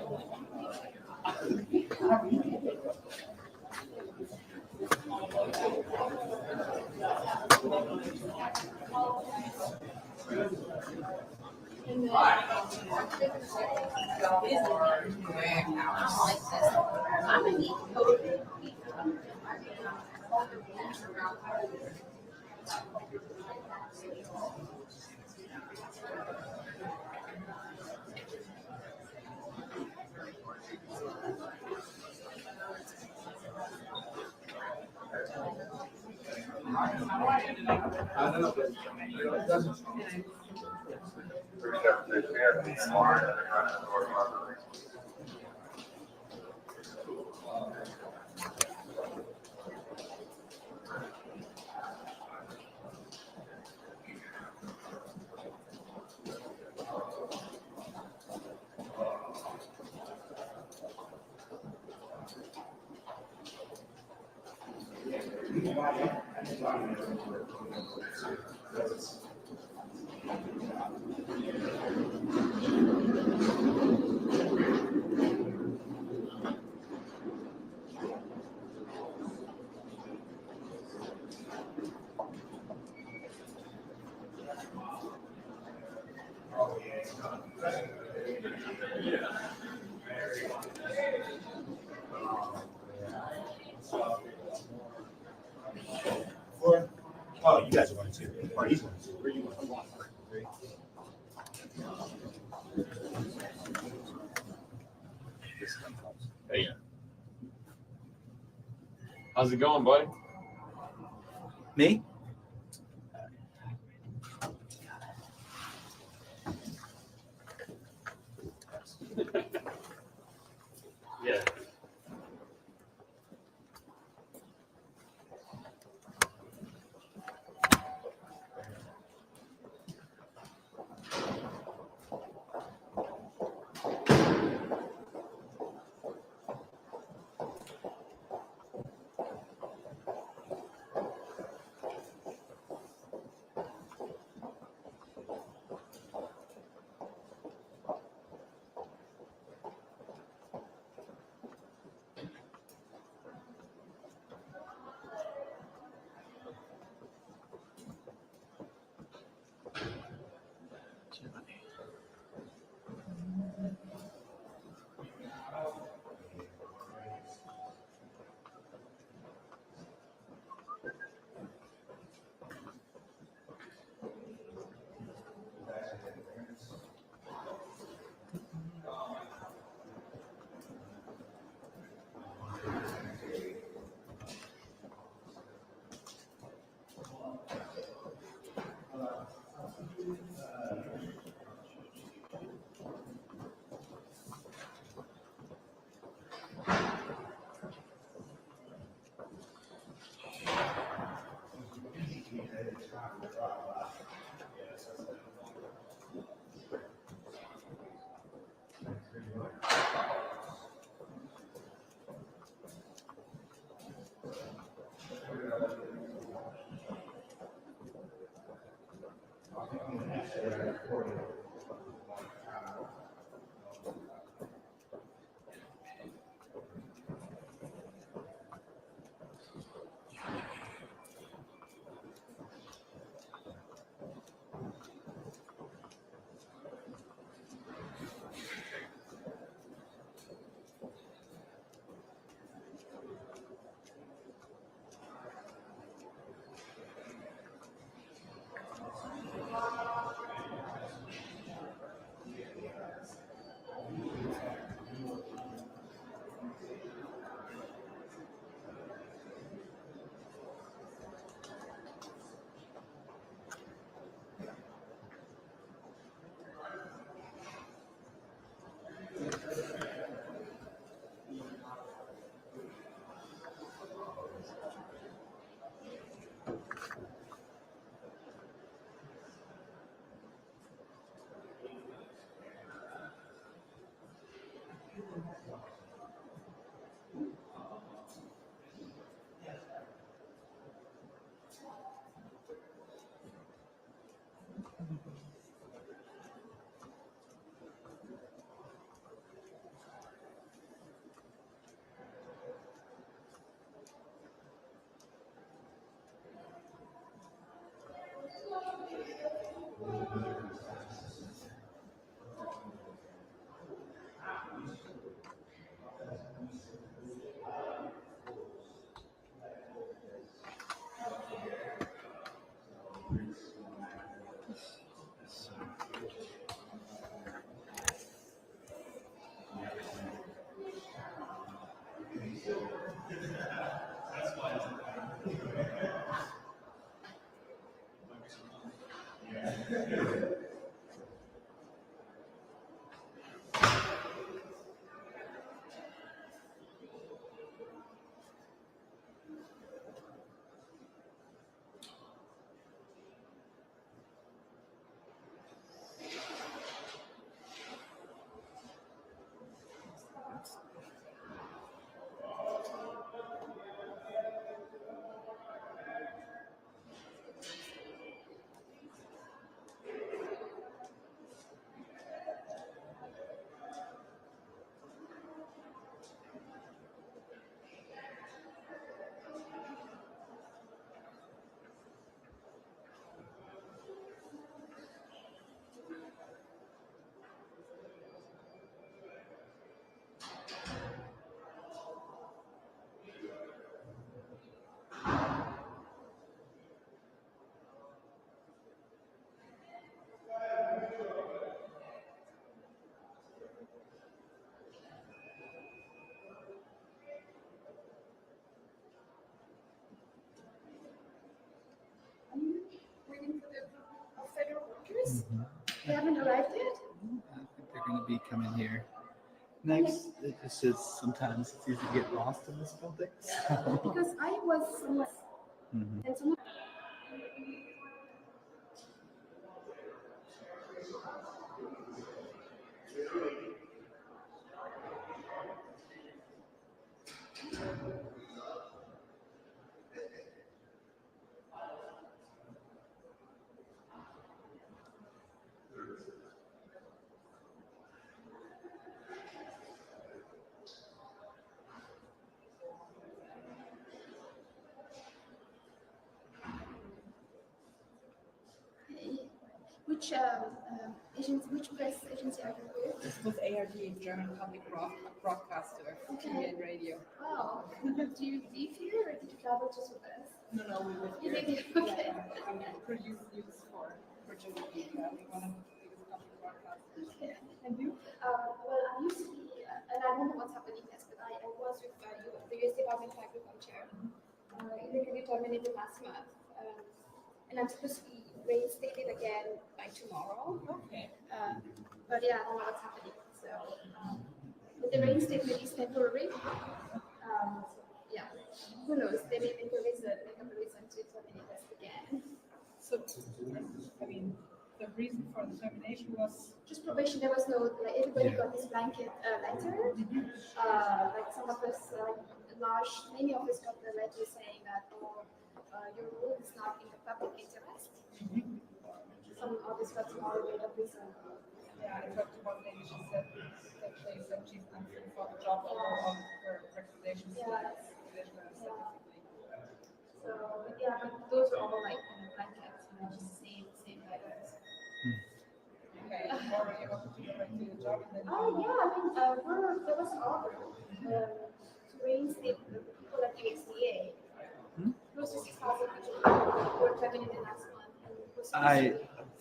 I don't know, but it doesn't. Oh, you guys are going to. Or he's going to. Where you going to? Hey. How's it going, buddy? Me? Yeah. Waiting for the federal workers. They haven't arrived yet. I think they're going to be coming here next. It's just sometimes it's easy to get lost in this building. So. Because I was somewhere and someone. Which agency, which press agency are you with? This was ARD, German Public Broadcaster, TV and radio. Oh, do you live here or did you travel just with us? No, we live You here. live here, okay. We produce news for German media. We one of the biggest public broadcasters. Okay. And you? Well, I used to be, and I don't know what's happening next, but I was with the US Department of Agriculture. Illegally terminated last month. And I'm supposed to be reinstated again by tomorrow. Okay. But yeah, I don't know what's happening. So, but the reinstatement is temporary. Yeah, who knows? They may make a reason to terminate us again. So, I mean, the reason for the termination was just probation. There was no, like, everybody got this blanket letter. Like some of us, many of us got the letter saying that, your rule is not in the public interest. some office got smaller with a reason. Yeah, I talked to one lady, she said that they said she's unfit for the job or on her recommendations. Yes. So yeah, but those are all like blankets, just same guidelines. Okay, or are you open to go back to your job and then? Oh yeah, I mean, there was an offer to reinstate the people at the USDA. Close to 6,000 people were terminated last month. And it was I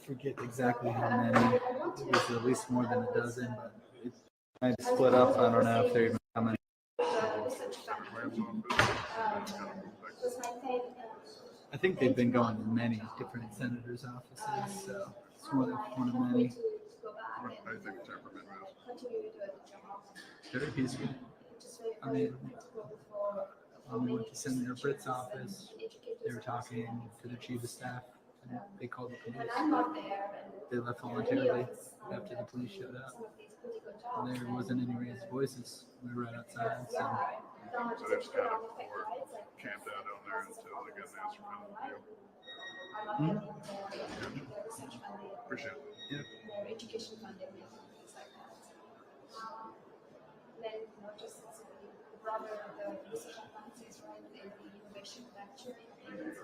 forget exactly how many. It was at least more than a dozen, but it might be split up. I don't know if they're even coming. I think they've been going to many different senators' offices, so it's one of many. Very peaceful. I mean, we went to Senator Britt's office. They were talking to the chief of staff, and they called the police. They left voluntarily after the police showed up. And there wasn't any raised voices. We were right outside. So they just kind of camped out down there until they get an answer from the deal. Appreciate it. Yeah. Education funding, things like that. Then, just rather the research advances, right, and the innovation lecturing things.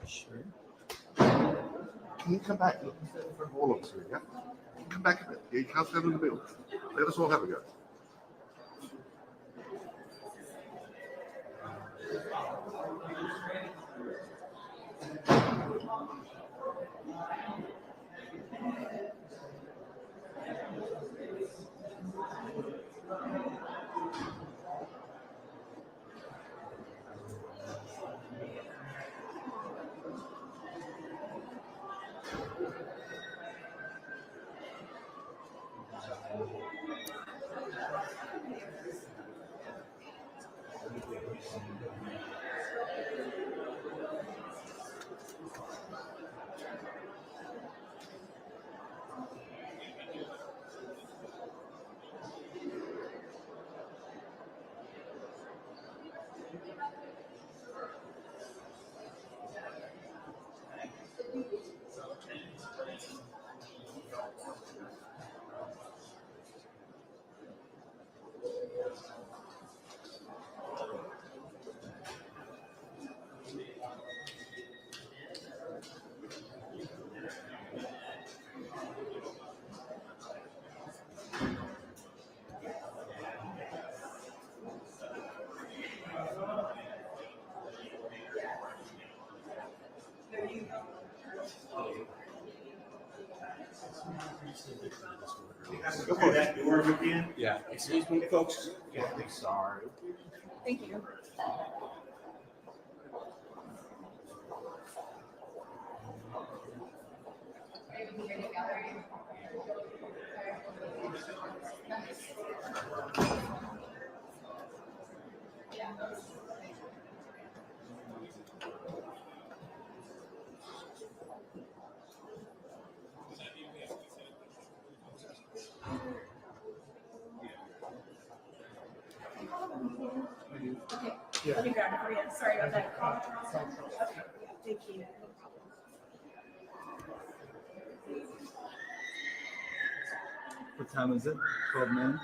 Sure. Can you come back? Look, all of us here, yeah? Come back a bit. You can't stand in the middle. Let us all have a go. Go for that door again. Yeah. Excuse me, folks. Yeah, sorry. Thank you. Let me grab it for you. Sorry about that. Thank you. What time is it? 12 noon?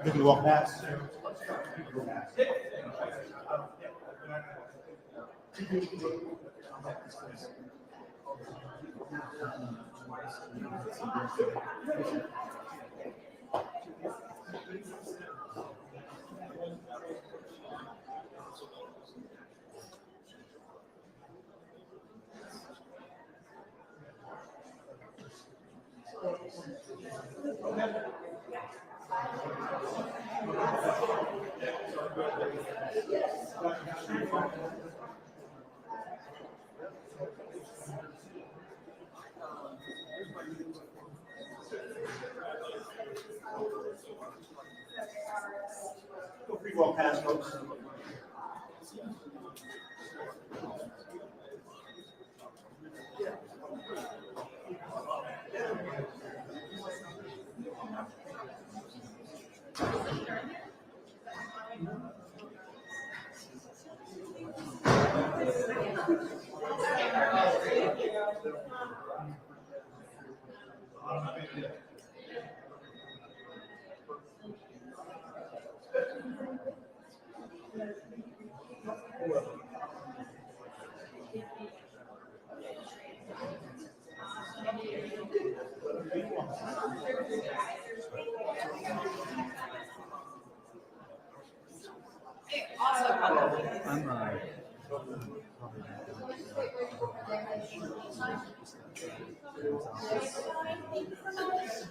Did you walk past? Feel free to walk past, folks.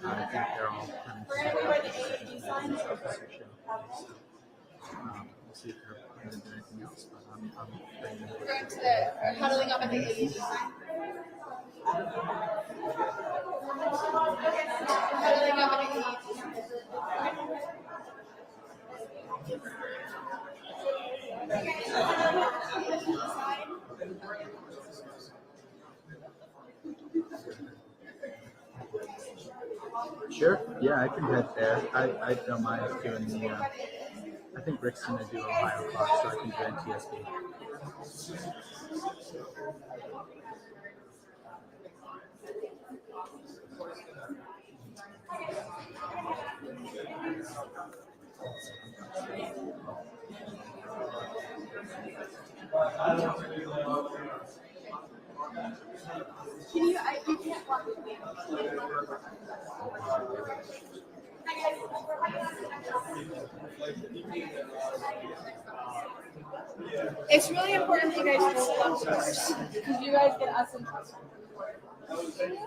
I think they're all we'll see if they're going to do anything else, but I'm We're going to the huddling up at the AED sign. Huddling up at the AED sign. Sure. Yeah, I can head there. I don't mind doing the. I think Rick's gonna do Ohio Fox, so I can do NTSB. Can you? You can't walk with me. It's really important that you guys do stuff first because you guys get us in trouble. Just double checking.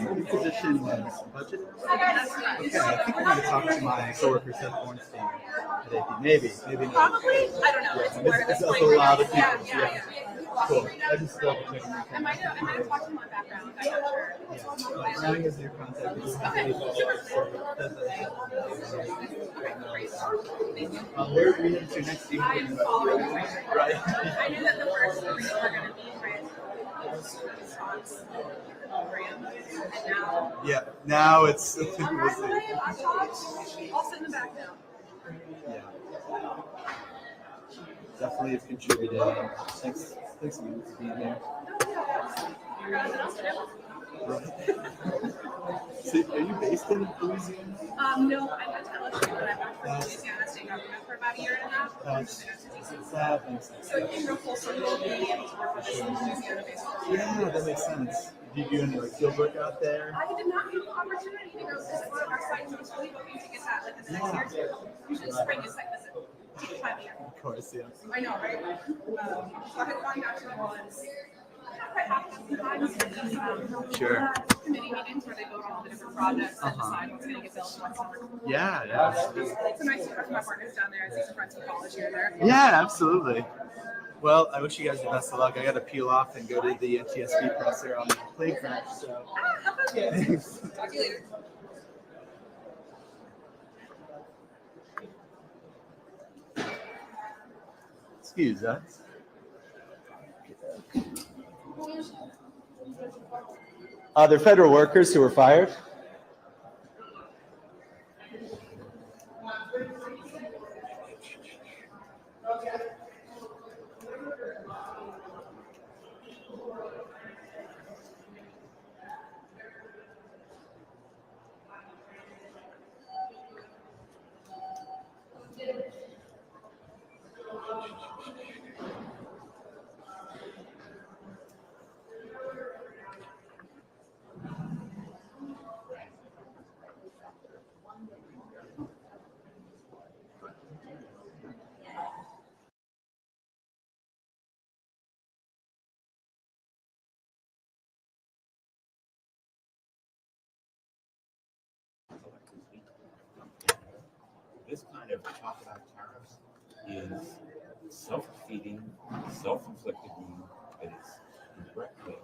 Your position was budget? Okay, I think I'm going to talk to my coworker Seth Bornstein at AP. Maybe not. Probably? I don't know. It's more It's also a lot of people. Yeah. Cool. I just double checking. I might have talked to him on background. I'm not sure. Yeah. Now he has your contact. Where are we into next year? I am following. Right. I knew that the first three were going to be response program, and now. Yeah. Now it's. I'm right away. I'll talk. I'll sit in the back now. Yeah. Definitely have contributed. Thanks you for being here. So, are you based in Louisiana? No, I went to LSU, but I worked for the Louisiana state government for about a year and a half. That makes sense. So it came real full circle being able to work with this Louisiana-based company. Yeah, that makes sense. Did you do any field work out there? I did not get the opportunity to go visit one of our sites. I was really hoping to get that like the next year too. Usually spring is site visit. Time of year. Of course, yeah. I know, right? So I had gone back to the ones. Not quite half the time. Sure. Committee meetings where they go over all the different projects and decide what's going to get built once summer. Yeah. It's a nice to talk to my partners down there. I see some friends from college here and there. Yeah, absolutely. Well, I wish you guys the best of luck. I got to peel off and go to the NTSB presser on the plane crash. So. Talk to you later. Excuse us. They're federal workers who were fired. This kind of talk about tariffs is self-defeating, self-inflicted wound that is directly